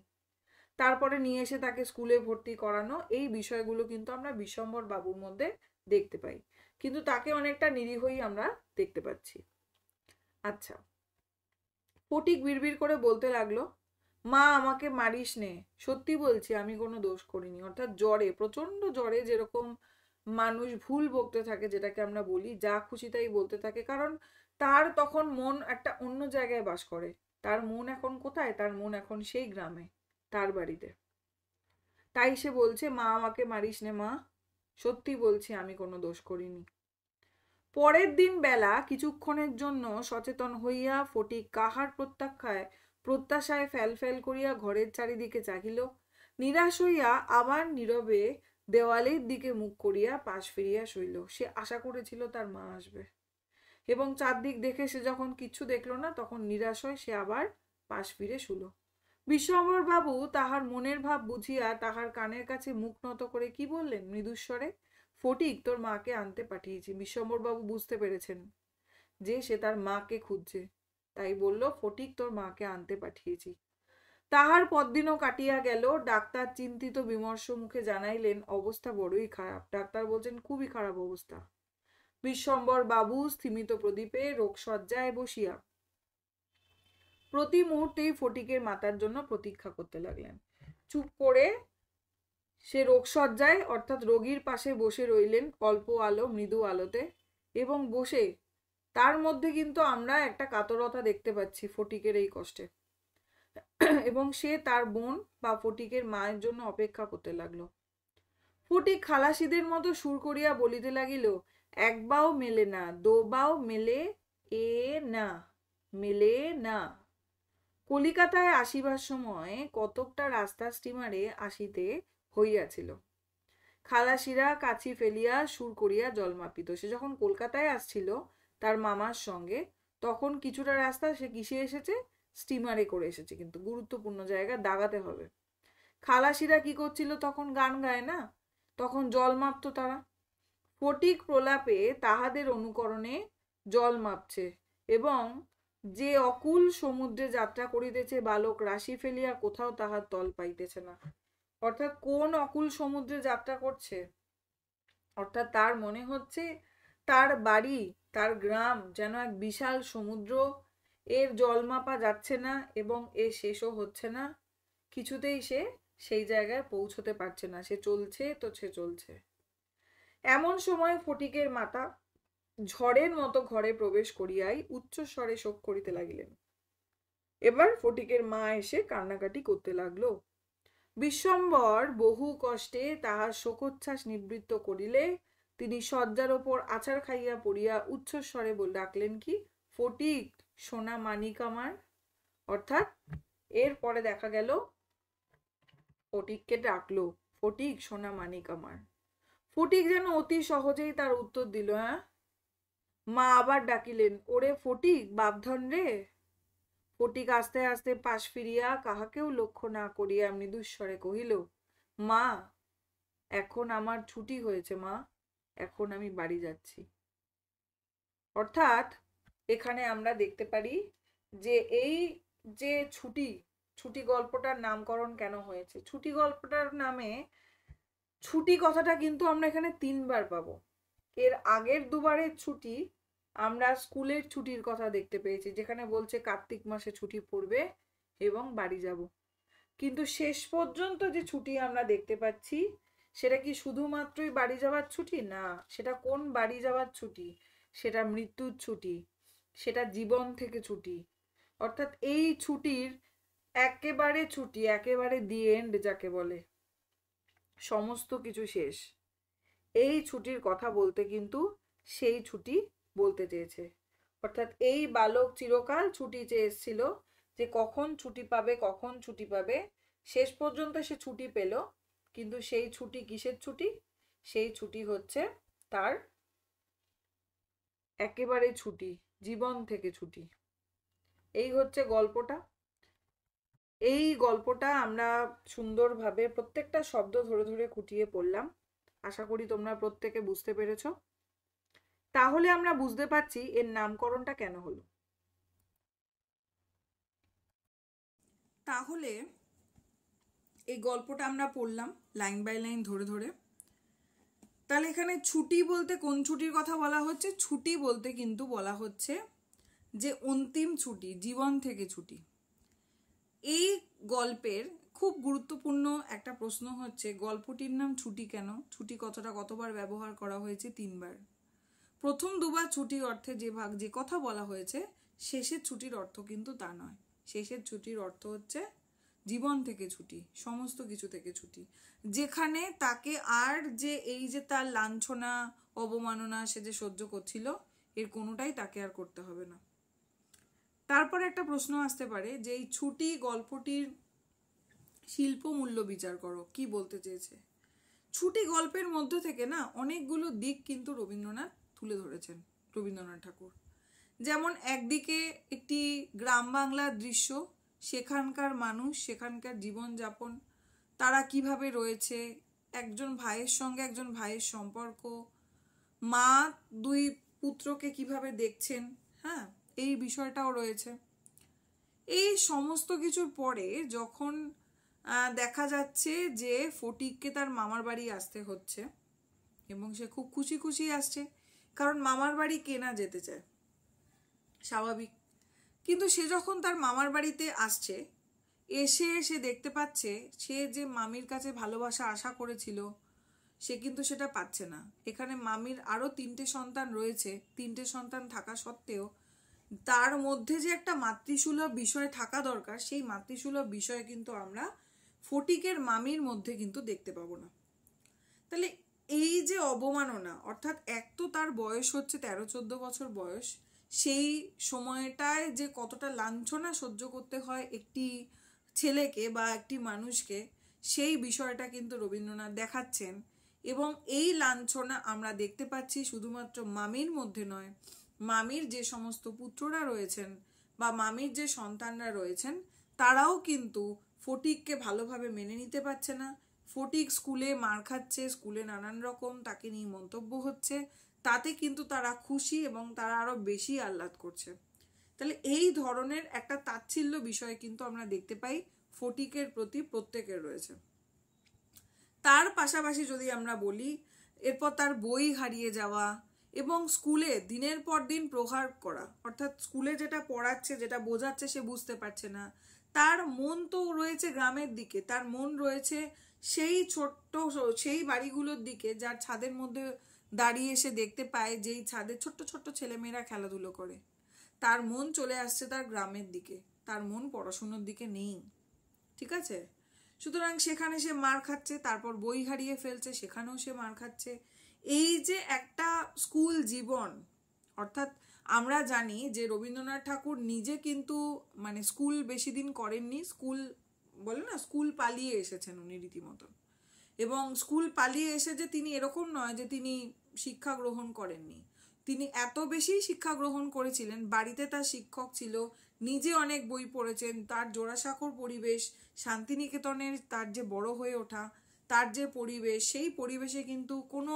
তারপরে নিয়ে এসে তাকে স্কুলে ভর্তি করানো, এই বিষয়গুলো কিন্তু আমরা বিশ্বম্বর বাবুর মধ্যে দেখতে পাই। কিন্তু তাকে অনেকটা নিরীহই আমরা দেখতে পাচ্ছি। আচ্ছা, ফটিক বিড়বিড় করে বলতে লাগলো, মা আমাকে মারিস নে, সত্যি বলছি আমি কোনো দোষ করিনি। অর্থাৎ জ্বরে, প্রচন্ড জ্বরে যেরকম মানুষ ভুল বকতে থাকে, যেটাকে আমরা বলি যা খুশি তাই বলতে থাকে, কারণ তার তখন মন একটা অন্য জায়গায় বাস করে। তার মন এখন কোথায়? তার মন এখন সেই গ্রামে, তার বাড়িতে। তাই সে বলছে, মা আমাকে মারিস নে মা, সত্যি বলছি আমি কোনো দোষ করিনি। পরের দিন বেলা কিছুক্ষণের জন্য সচেতন হইয়া ফটিক কাহার প্রত্যাশায় ফ্যাল ফ্যাল করিয়া ঘরের চারিদিকে চাহিল, নিরাশ হইয়া আবার নীরবে দেওয়ালের দিকে মুখ করিয়া পাশ ফিরিয়া শুইল। সে আশা করেছিল তার মা আসবে, এবং চারদিক দেখে সে যখন কিচ্ছু দেখলো না, তখন নিরাশ হয়ে সে আবার পাশ ফিরে শুল। বিশ্বম্বর বাবু তাহার মনের ভাব বুঝিয়া তাহার কানের কাছে মুখ নত করে কি বললেন মৃদুস্বরে, ফটিক তোর মাকে আনতে পাঠিয়েছি। বিশ্বম্বর বাবু বুঝতে পেরেছেন যে সে তার মাকে খুঁজছে, তাই বলল, ফটিক তোর মাকে আনতে পাঠিয়েছি। তাহার পরদিনও কাটিয়া গেল। ডাক্তার চিন্তিত বিমর্ষ মুখে জানাইলেন, অবস্থা বড়ই খারাপ। ডাক্তার বলছেন খুবই খারাপ অবস্থা। বিশ্বম্বর বাবু স্থিমিত প্রদীপে রোগশয্যায় বসিয়া প্রতি মুহূর্তেই ফটিকের মাতার জন্য প্রতীক্ষা করতে লাগলেন। চুপ করে সে রোগশয্যায় অর্থাৎ রোগীর পাশে বসে রইলেন অল্প আলো, মৃদু আলোতে, এবং বসে তার মধ্যে কিন্তু আমরা একটা কাতরতা দেখতে পাচ্ছি ফটিকের এই কষ্টে। এবং সে তার বোন বা ফটিকের মায়ের জন্য অপেক্ষা করতে লাগলো। ফটিক খালাসিদের মতো সুর করিয়া বলিতে লাগিল, এক বাও মেলে না, দো বাও মেলে এ না, মেলে না। কলিকাতায় আসিবার সময় কতকটা রাস্তা স্টিমারে আসিতে হইয়াছিল। খালাসিরা কাছি ফেলিয়া সুর করিয়া জল মাপিত। সে যখন কলকাতায় আসছিল তার মামার সঙ্গে, তখন কিছুটা রাস্তা সে কিসে এসেছে? স্টিমারে করে এসেছে, কিন্তু গুরুত্বপূর্ণ জায়গা দাগাতে হবে। খালাসিরা কি করছিল তখন? গান গায় না, তখন জল মাপত তারা। ফটিক প্রলাপে তাহাদের অনুকরণে জল মাপছে, এবং যে অকুল সমুদ্রে যাত্রা করিতেছে বালক রাশি ফেলিয়া কোথাও তাহার তল পাইতেছে না। অর্থাৎ কোন অকুল সমুদ্রে যাত্রা করছে? অর্থাৎ তার মনে হচ্ছে তার বাড়ি, তার গ্রাম যেন এক বিশাল সমুদ্র, এর জল মাপা যাচ্ছে না এবং এর শেষও হচ্ছে না, কিছুতেই সে সেই জায়গায় পৌঁছতে পারছে না, সে চলছে তো সে চলছে। এমন সময় ফটিকের মাতা ঝড়ের মতো ঘরে প্রবেশ করিয়াই উচ্চস্বরে শোক করিতে লাগিলেন। এবার ফটিকের মা এসে কান্নাকাটি করতে লাগলো। বিশ্বম্বর বহু কষ্টে তাহার শোকোচ্ছ্বাস নিবৃত্ত করিলে তিনি শয্যার ওপর আছাড় খাইয়া পড়িয়া উচ্চস্বরে ডাকলেন কি, ফটিক সোনা মানিক আমার। অর্থাৎ এরপরে দেখা গেল ফটিককে ডাকলো, ফটিক সোনা মানিক আমার। ফটিক যেন অতি সহজেই তার উত্তর দিল। হ্যাঁ, মা আবার ডাকিলেন, ওরে ফটিক বাপধন রে। ফটিক আস্তে আস্তে পাশ ফিরিয়া কাহাকেও লক্ষ্য না করিয়া মৃদুস্বরে কহিল, মা এখন আমার ছুটি হয়েছে মা, এখন আমি বাড়ি যাচ্ছি। অর্থাৎ এখানে আমরা দেখতে পারি যে এই যে ছুটি, ছুটি গল্পটার নামকরণ কেন হয়েছে? ছুটি গল্পটার নামে ছুটি কথাটা কিন্তু আমরা এখানে 3 বার পাবো। এর আগের দুবারের ছুটি আমরা স্কুলের ছুটির কথা দেখতে পেয়েছি, যেখানে বলছে কার্তিক মাসে ছুটি পড়বে এবং বাড়ি যাব। কিন্তু শেষ পর্যন্ত যে ছুটি আমরা দেখতে পাচ্ছি, সেটা কি শুধুমাত্রই বাড়ি যাওয়ার ছুটি? না, সেটা কোন বাড়ি যাওয়ার ছুটি? সেটা মৃত্যুর ছুটি, সেটা জীবন থেকে ছুটি। অর্থাৎ এই ছুটির একেবারে ছুটি, একেবারে দি এন্ড যাকে বলে, সমস্ত কিছু শেষ, এই ছুটির কথা বলতে কিন্তু সেই ছুটি বলতে চেয়েছে। অর্থাৎ এই বালক চিরকাল ছুটি চেয়ে এসেছিল, যে কখন ছুটি পাবে কখন ছুটি পাবে, শেষ পর্যন্ত সে ছুটি পেল। কিন্তু সেই ছুটি কিসের ছুটি? সেই ছুটি হচ্ছে তার একেবারে ছুটি, জীবন থেকে ছুটি। এই হচ্ছে গল্পটা। এই গল্পটা আমরা সুন্দরভাবে প্রত্যেকটা শব্দ ধরে ধরে খুঁটিয়ে পড়লাম। আশা করি তোমরা প্রত্যেকে বুঝতে পেরেছো। তাহলে আমরা বুঝতে পারছি এর নামকরণটা কেন হলো। তাহলে এই গল্পটা আমরা পড়লাম লাইন বাই লাইন ধরে ধরে। তাহলে এখানে ছুটি বলতে কোন ছুটির কথা বলা হচ্ছে? ছুটি বলতে কিন্তু বলা হচ্ছে যে অন্তিম ছুটি, জীবন থেকে ছুটি। এই গল্পের খুব গুরুত্বপূর্ণ একটা প্রশ্ন হচ্ছে, গল্পটির নাম ছুটি কেন? ছুটি কথাটা কতবার ব্যবহার করা হয়েছে? 3 বার। প্রথম 2 বার ছুটির অর্থে যে কথা বলা হয়েছে, শেষের ছুটির অর্থ কিন্তু তা নয়। শেষের ছুটির অর্থ হচ্ছে জীবন থেকে ছুটি, সমস্ত কিছু থেকে ছুটি, যেখানে তাকে আর যে এই যে তার লাঞ্ছনা অবমাননা সে যে সহ্য করছিল, এর কোনোটাই তাকে আর করতে হবে না। তারপরে একটা প্রশ্ন আসতে পারে যে এই ছুটি গল্পটির শিল্প মূল্য বিচার করো, কি বলতে চেয়েছে? ছুটি গল্পের মধ্য থেকে না অনেকগুলো দিক কিন্তু রবীন্দ্রনাথ তুলে ধরেছেন, রবীন্দ্রনাথ ঠাকুর। যেমন একদিকে একটি গ্রাম বাংলার দৃশ্য, সেখানকার মানুষ, সেখানকার জীবনযাপন, তারা কিভাবে রয়েছে, একজন ভাইয়ের সঙ্গে একজন ভাইয়ের সম্পর্ক, মা 2 পুত্রকে কিভাবে দেখছেন, হ্যাঁ, এই বিষয়টাও রয়েছে। এই সমস্ত কিছুর পরে যখন দেখা যাচ্ছে যে ফটিককে তার মামার বাড়ি আসতে হচ্ছে এবং সে খুব খুশি খুশি আসছে, কারণ মামার বাড়ি কেনা যেতে চায়, স্বাভাবিক। কিন্তু সে যখন তার মামার বাড়িতে আসছে, এসে সে দেখতে পাচ্ছে সে যে মামির কাছে ভালোবাসা আশা করেছিল সে কিন্তু সেটা পাচ্ছে না। এখানে মামির আরো 3টে সন্তান রয়েছে, 3টে সন্তান থাকা সত্ত্বেও তার মধ্যে যে একটা মাতৃসুলভ বিষয় থাকা দরকার, সেই মাতৃসুলভ বিষয় কিন্তু আমরা ফটিকের মামির মধ্যে কিন্তু দেখতে পাবো না। তাহলে এই যে অবমাননা, অর্থাৎ এক তো তার বয়স হচ্ছে 13-14 বছর বয়স, সেই সময়টায় যে কতটা লাঞ্ছনা সহ্য করতে হয় একটি ছেলেকে বা একটি মানুষকে, সেই বিষয়টা কিন্তু রবীন্দ্রনাথ দেখাচ্ছেন। এবং এই লাঞ্ছনা আমরা দেখতে পাচ্ছি শুধুমাত্র মামির মধ্যে নয়, মামির যে সমস্ত পুত্ররা রয়েছেন বা মামির যে সন্তানরা রয়েছেন, তারাও কিন্তু ফটিককে ভালোভাবে মেনে নিতে পারছে না। ফটিক স্কুলে মার খাচ্ছে, স্কুলে নানান রকম তাকে নিয়ে মন্তব্য হচ্ছে, তাতে কিন্তু তারা খুশি এবং তারা আরো বেশি আহ্লাদ করছে। তাহলে এই ধরনের একটা তাচ্ছিল্য বিষয় কিন্তু আমরা দেখতে পাই ফটিকের প্রতি প্রত্যেকের রয়েছে। তার পাশাপাশি যদি আমরা বলি, এরপর তার বই হারিয়ে যাওয়া এবং স্কুলে দিনের পর দিন প্রহার করা, অর্থাৎ স্কুলে যেটা পড়াচ্ছে যেটা বোঝাচ্ছে সে বুঝতে পারছে না। তার মন তো রয়েছে গ্রামের দিকে, তার মন রয়েছে সেই ছোট্ট সেই বাড়িগুলোর দিকে যার ছাদের মধ্যে দাঁড়িয়ে এসে দেখতে পায় যেই ছাদে ছোট্ট ছোট্ট ছেলেমেয়েরা খেলাধুলো করে। তার মন চলে আসছে তার গ্রামের দিকে, তার মন পড়াশুনোর দিকে নেই। ঠিক আছে? সুতরাং সেখানে সে মার খাচ্ছে, তারপর বই হারিয়ে ফেলছে, সেখানেও সে মার খাচ্ছে। এই যে একটা স্কুল জীবন, অর্থাৎ আমরা জানি যে রবীন্দ্রনাথ ঠাকুর নিজে কিন্তু মানে স্কুল বেশি দিন করেননি, স্কুল বলে না স্কুল পালিয়ে এসেছেন উনি রীতিমতো। এবং স্কুল পালিয়ে এসে যে তিনি এরকম নয় যে তিনি শিক্ষা গ্রহণ করেননি, তিনি এত বেশি শিক্ষা গ্রহণ করেছিলেন, বাড়িতে তার শিক্ষক ছিল, নিজে অনেক বই পড়েছেন, তার জোড়াসাঁকোর পরিবেশ, শান্তিনিকেতনের তার যে বড় হয়ে ওঠা, তার যে পরিবেশ, সেই পরিবেশে কিন্তু কোনো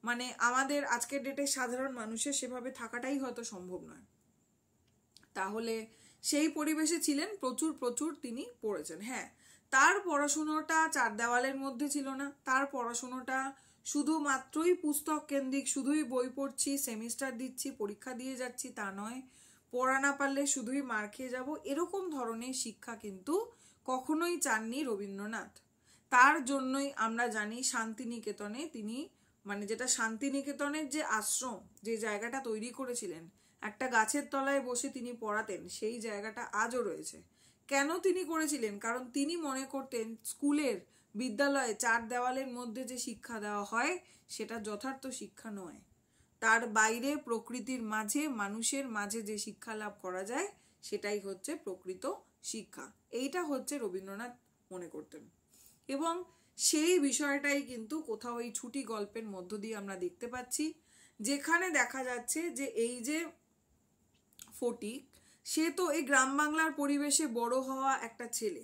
মানে আমাদের আজকের ডেটে সাধারণ মানুষের সেভাবে থাকাটাই হয়তো সম্ভব নয়। তাহলে সেই পরিবেশে ছিলেন, প্রচুর প্রচুর তিনি পড়েছেন। হ্যাঁ, তার পড়াশুনোটা 4 দেওয়ালের মধ্যে ছিল না, তার পড়াশুনোটা শুধুমাত্রই পুস্তক কেন্দ্রিক, শুধুই বই পড়ছি, সেমিস্টার দিচ্ছি, পরীক্ষা দিয়ে যাচ্ছি তা নয়, পড়া না পারলে শুধুই মার খেয়ে যাব, এরকম ধরনের শিক্ষা কিন্তু কখনোই চাননি রবীন্দ্রনাথ। তার জন্যই আমরা জানি শান্তিনিকেতনে তিনি মানে যেটা শান্তিনিকেতনের যে আশ্রম, যে জায়গাটা তৈরি করেছিলেন, একটা গাছের তলায় বসে তিনি পড়াতেন, সেই জায়গাটা আজও রয়েছে। কেন তিনি করেছিলেন? কারণ তিনি মনে করতেন স্কুলের বিদ্যালয়ে 4 দেওয়ালের মধ্যে যে শিক্ষা দেওয়া হয় সেটা যথার্থ শিক্ষা নয়। তার বাইরে প্রকৃতির মাঝে, মানুষের মাঝে যে শিক্ষা লাভ করা যায় সেটাই হচ্ছে প্রকৃত শিক্ষা, এইটা হচ্ছে রবীন্দ্রনাথ মনে করতেন। এবং সেই বিষয়টাই কিন্তু কোথাও এই ছুটি গল্পের মধ্য দিয়ে আমরা দেখতে পাচ্ছি, যেখানে দেখা যাচ্ছে যে এই যে ফটিক, সে তো এই গ্রাম বাংলার পরিবেশে বড় হওয়া একটা ছেলে,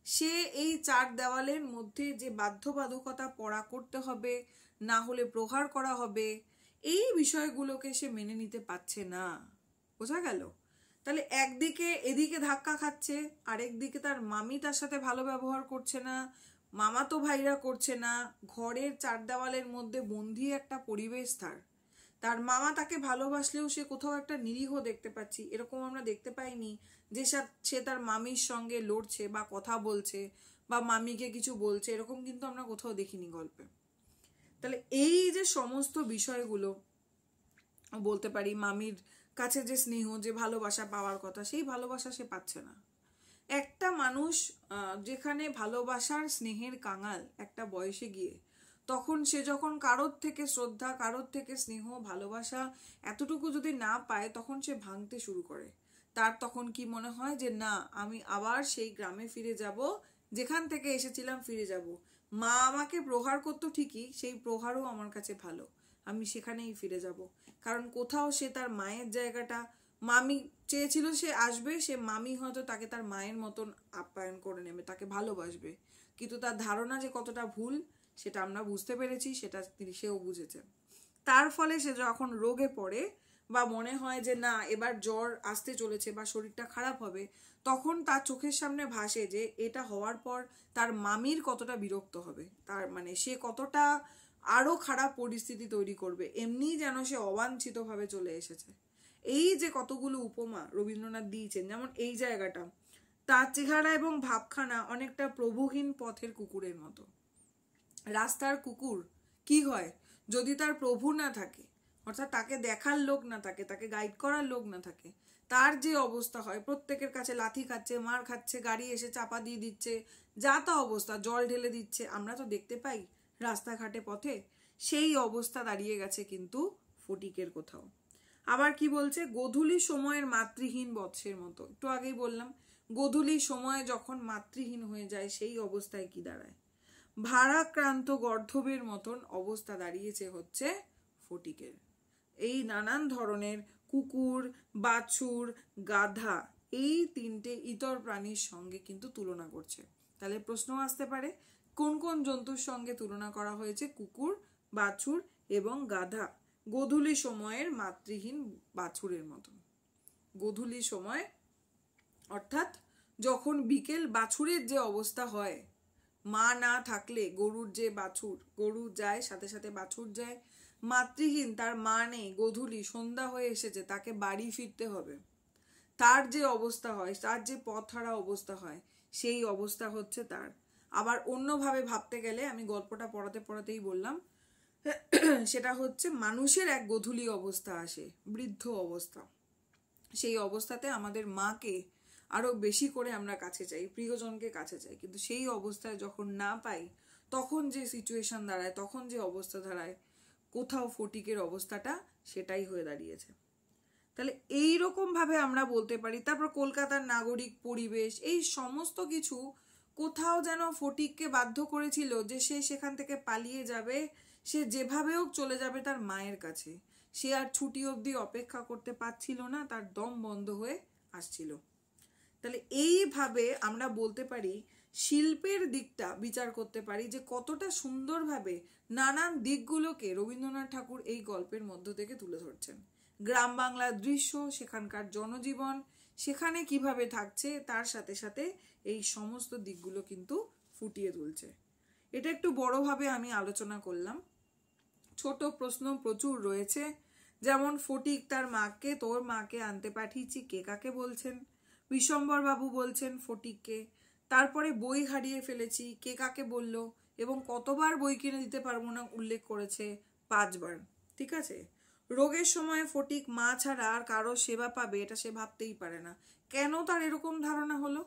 সে এই চার দেওয়ালের মধ্যে যে বাধ্যবাধকতা পড়া করতে হবে, না হলে প্রহার করা হবে, এই বিষয়গুলোকে সে মেনে নিতে পারছে না। বোঝা গেল? তাহলে একদিকে এদিকে ধাক্কা খাচ্ছে, আরেকদিকে তার মামি তার সাথে ভালো ব্যবহার করছে না, মামাতো ভাইরা করছে না, ঘরের চার দেওয়ালের মধ্যে বন্দি একটা পরিবেশ তার। তার মামা তাকে ভালোবাসলেও সে কোথাও একটা নিরীহ দেখতে পাচ্ছি, এরকম আমরা দেখতে পাইনি যে সে তার মামির সঙ্গে লড়ছে বা কথা বলছে বা মামিকে কিছু বলছে, এরকম কিন্তু আমরা কোথাও দেখিনি গল্পে। তাহলে এই যে সমস্ত বিষয়গুলো বলতে পারি, মামির কাছে যে স্নেহ, যে ভালোবাসা পাওয়ার কথা, সেই ভালোবাসা সে পাচ্ছে না। একটা মানুষ যেখানে ভালোবাসার স্নেহের কাঙাল একটা বয়সে গিয়ে, তখন সে যখন কারোর থেকে শ্রদ্ধা, কারোর থেকে স্নেহ, ভালোবাসা এতটুকু যদি না পায়, তখন সে ভাঙতে শুরু করে। তার তখন কি মনে হয় যে না, আমি আবার সেই গ্রামে ফিরে যাব, যেখান থেকে এসেছিলাম ফিরে যাব। মা আমাকে প্রহার করতো ঠিকই, সেই প্রহারও আমার কাছে ভালো, আমি সেখানেই ফিরে যাব। কারণ কোথাও সে তার মায়ের জায়গাটা, মামি চেয়েছিল সে আসবে, সে মামি হয়তো তাকে তার মায়ের মতন আপ্যায়ন করে নেবে, তাকে ভালোবাসবে, কিন্তু তার ধারণা যে কতটা ভুল সেটা আমরা বুঝতে পেরেছি, সেটা সেও বুঝেছে। তার ফলে সে যখন রোগে পড়ে বা মনে হয় যে না এবার জ্বর আসতে চলেছে বা শরীরটা খারাপ হবে, তখন তার চোখের সামনে ভাসে যে এটা হওয়ার পর তার মামির কতটা বিরক্ত হবে, তার মানে সে কতটা আরো খারাপ পরিস্থিতি তৈরি করবে, এমনি যেন সে অবাঞ্ছিতভাবে চলে এসেছে। এই যে কতগুলো উপমা রবীন্দ্রনাথ দিয়েছেন, যেমন এই জায়গাটা, তার চেহারা এবং ভাবখানা অনেকটা প্রভুহীন পথের কুকুরের মতো। রাস্তার কুকুর কি হয় যদি তার প্রভু না থাকে, অর্থাৎ তাকে দেখার লোক না থাকে, তাকে গাইড করার লোক না থাকে, তার যে অবস্থা হয়, প্রত্যেকের কাছে লাথি খাচ্ছে, মার খাচ্ছে, গাড়ি এসে চাপা দিয়ে দিচ্ছে, যা তা অবস্থা, জল ঢেলে দিচ্ছে, আমরা তো দেখতে পাই রাস্তাঘাটে পথে। সেই অবস্থা দাঁড়িয়ে গেছে কিন্তু ফটিকের কোথাও। আবার কি বলছে, গোধূলি সময়ের মাতৃহীন বৎসের মতো, একটু আগেই বললাম, গোধূলি সময় যখন মাতৃহীন হয়ে যায় সেই অবস্থায় কি দাঁড়ায়, ভারাক্রান্ত গর্ধবের মতন অবস্থা দাঁড়িয়েছে হচ্ছে ফটিকের। এই নানান ধরনের কুকুর, বাছুর, গাধা, এই তিনটে ইতর প্রাণীর সঙ্গে কিন্তু তুলনা করছে। তাহলে প্রশ্ন আসতে পারে, কোন কোন জন্তুর সঙ্গে তুলনা করা হয়েছে? কুকুর, বাছুর এবং গাধা গোধূলি সময়ের মাতৃহীন বাছুরের মতন। গোধূলি সময় অর্থাৎ যখন বিকেল, বাছুরের যে অবস্থা হয়, মা না থাকলে গরুর যে বাছুর, গরু যায় সাথে সাথে বাছুর যায়, মাতৃহীন, তার মা নেই, গোধূলি সন্ধ্যা হয়ে এসেছে, তাকে বাড়ি ফিরতে হবে, তার যে অবস্থা হয়, তার যে পথহারা অবস্থা হয়, সেই অবস্থা হচ্ছে তার। আবার অন্যভাবে ভাবতে গেলে, আমি গল্পটা পড়াতে পড়াতেই বললাম, সেটা হচ্ছে মানুষের এক গোধূলি অবস্থা আসে, বৃদ্ধ অবস্থা। সেই অবস্থাতে আমাদের মাকে আরো বেশি করে আমরা কাছে চাই, প্রিয়জনকে কাছে চাই, কিন্তু সেই অবস্থায় যখন না পাই, তখন যে সিচুয়েশন দাঁড়ায়, তখন যে অবস্থা দাঁড়ায়, কোথাও ফটিকের অবস্থাটা সেটাই হয়ে দাঁড়িয়েছে। তাহলে এইরকম ভাবে আমরা বলতে পারি। তারপর কলকাতার নাগরিক পরিবেশ, এই সমস্ত কিছু কোথাও যেন ফটিককে বাধ্য করেছিল যে সে সেখান থেকে পালিয়ে যাবে, সে যেভাবে হোক চলে যাবে তার মায়ের কাছে। সে আর ছুটি অবধি অপেক্ষা করতে পারছিল না, তার দম বন্ধ হয়ে আসছিল। তাহলে এইভাবে আমরা বলতে পারি, শিল্পের দিকটা বিচার করতে পারি যে কতটা সুন্দরভাবে নানান দিকগুলোকে রবীন্দ্রনাথ ঠাকুর এই গল্পের মধ্য থেকে তুলে ধরছেন। গ্রাম বাংলার দৃশ্য, সেখানকার জনজীবন, সেখানে কিভাবে থাকছে, তার সাথে সাথে এই সমস্ত দিকগুলো কিন্তু ফুটিয়ে তুলছে। এটা একটু বড়ভাবে আমি আলোচনা করলাম, ছোট প্রশ্ন প্রচুর রয়েছে। যেমন ফটিক তার মাকে, তোর মাকে আনতে পাঠিয়েছি, কে কাকে বলছেন? বিশ্বম্বর বাবু বলছেন ফটিককে। তারপরে বই হারিয়ে ফেলেছি, কে কাকে বলল, এবং কতবার বই কিনে দিতে পারবো না উল্লেখ করেছে, 5 বার। ঠিক আছে। রোগের সময় ফটিক মা ছাড়া আর কারো সেবা পাবে এটা সে ভাবতেই পারে না। কেন তার এরকম ধারণা হলো,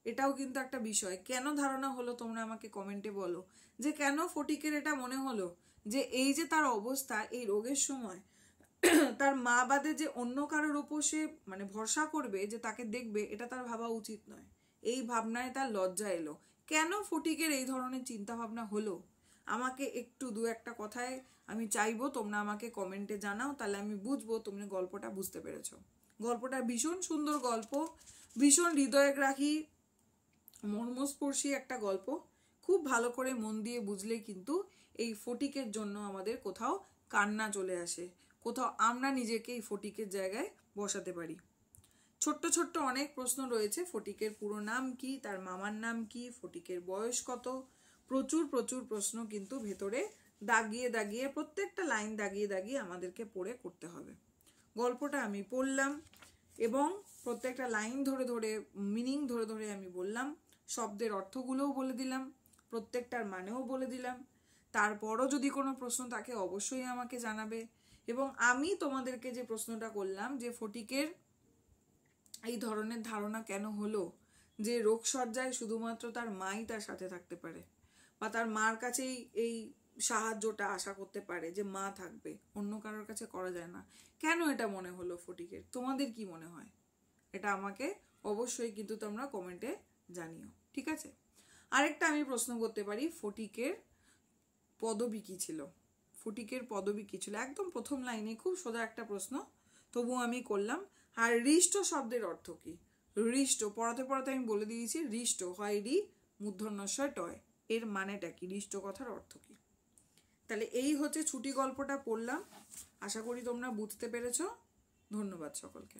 এটাও কিন্তু একটা বিষয়। কেন ধারণা হলো তোমরা আমাকে কমেন্টে বলো, যে কেন ফটিকের এটা মনে হলো যে এই যে তার অবস্থা, এই রোগের সময় তার মা বাদে যে অন্য কারোর উপর সে মানে ভরসা করবে, যে তাকে দেখবে, এটা তার ভাবা উচিত নয়। এই ভাবনায় তার লজ্জা এলো। কেন ফটিকের এই ধরনের চিন্তা ভাবনা হলো, আমাকে একটু দু একটা কথায় আমি চাইবো তোমরা আমাকে কমেন্টে জানাও, তাহলে আমি বুঝবো তুমি গল্পটা বুঝতে পেরেছো। গল্পটা ভীষণ সুন্দর গল্প, ভীষণ হৃদয়গ্রাহী মর্মস্পর্শী একটা গল্প। খুব ভালো করে মন দিয়ে বুঝলে কিন্তু এই ফটিকের জন্য আমাদের কোথাও কান্না চলে আসে, কোথাও আমরা নিজেকে এই ফটিকের জায়গায় বসাতে পারি। ছোট্ট ছোট্ট অনেক প্রশ্ন রয়েছে। ফটিকের পুরো নাম কি, তার মামার নাম কি, ফটিকের বয়স কত, প্রচুর প্রচুর প্রশ্ন কিন্তু ভেতরে দাগিয়ে দাগিয়ে, প্রত্যেকটা লাইন দাগিয়ে দাগিয়ে আমাদেরকে পড়ে করতে হবে। গল্পটা আমি পড়লাম এবং প্রত্যেকটা লাইন ধরে ধরে, মিনিং ধরে ধরে আমি বললাম, শব্দের অর্থগুলোও বলে দিলাম, প্রত্যেকটার মানেও বলে দিলাম। তারপরও যদি কোনো প্রশ্ন থাকে অবশ্যই আমাকে জানাবে। এবং আমি তোমাদেরকে যে প্রশ্নটা করলাম যে ফটিকের এই ধরনের ধারণা কেন হলো যে রোগশয্যায় শুধুমাত্র তার মাই তার সাথে থাকতে পারে, বা তার মার কাছেই এই সাহায্যটা আশা করতে পারে যে মা থাকবে, অন্য কারোর কাছে করা যায় না, কেন এটা মনে হলো ফটিকের? তোমাদের কি মনে হয়? এটা আমাকে অবশ্যই কিন্তু তোমরা কমেন্টে জানিও, ঠিক আছে? আরেকটা আমি প্রশ্ন করতে পারি, ফটিকের পদবী কি ছিল? ফটিকের পদবী কি ছিল? একদম প্রথম লাইনে খুব সোজা একটা প্রশ্ন, তবুও আমি করলাম। আর হৃষ্ট শব্দের অর্থ কি? হৃষ্ট পড়াতে পড়াতে আমি বলে দিয়েছি, হৃষ্ট হয় রি মূর্ধন্যস্বয় টয়, এর মানেটা কি, হৃষ্ট কথার অর্থ কি? তাহলে এই হচ্ছে ছুটি গল্পটা পড়লাম, আশা করি তোমরা বুঝতে পেরেছো। ধন্যবাদ সকলকে।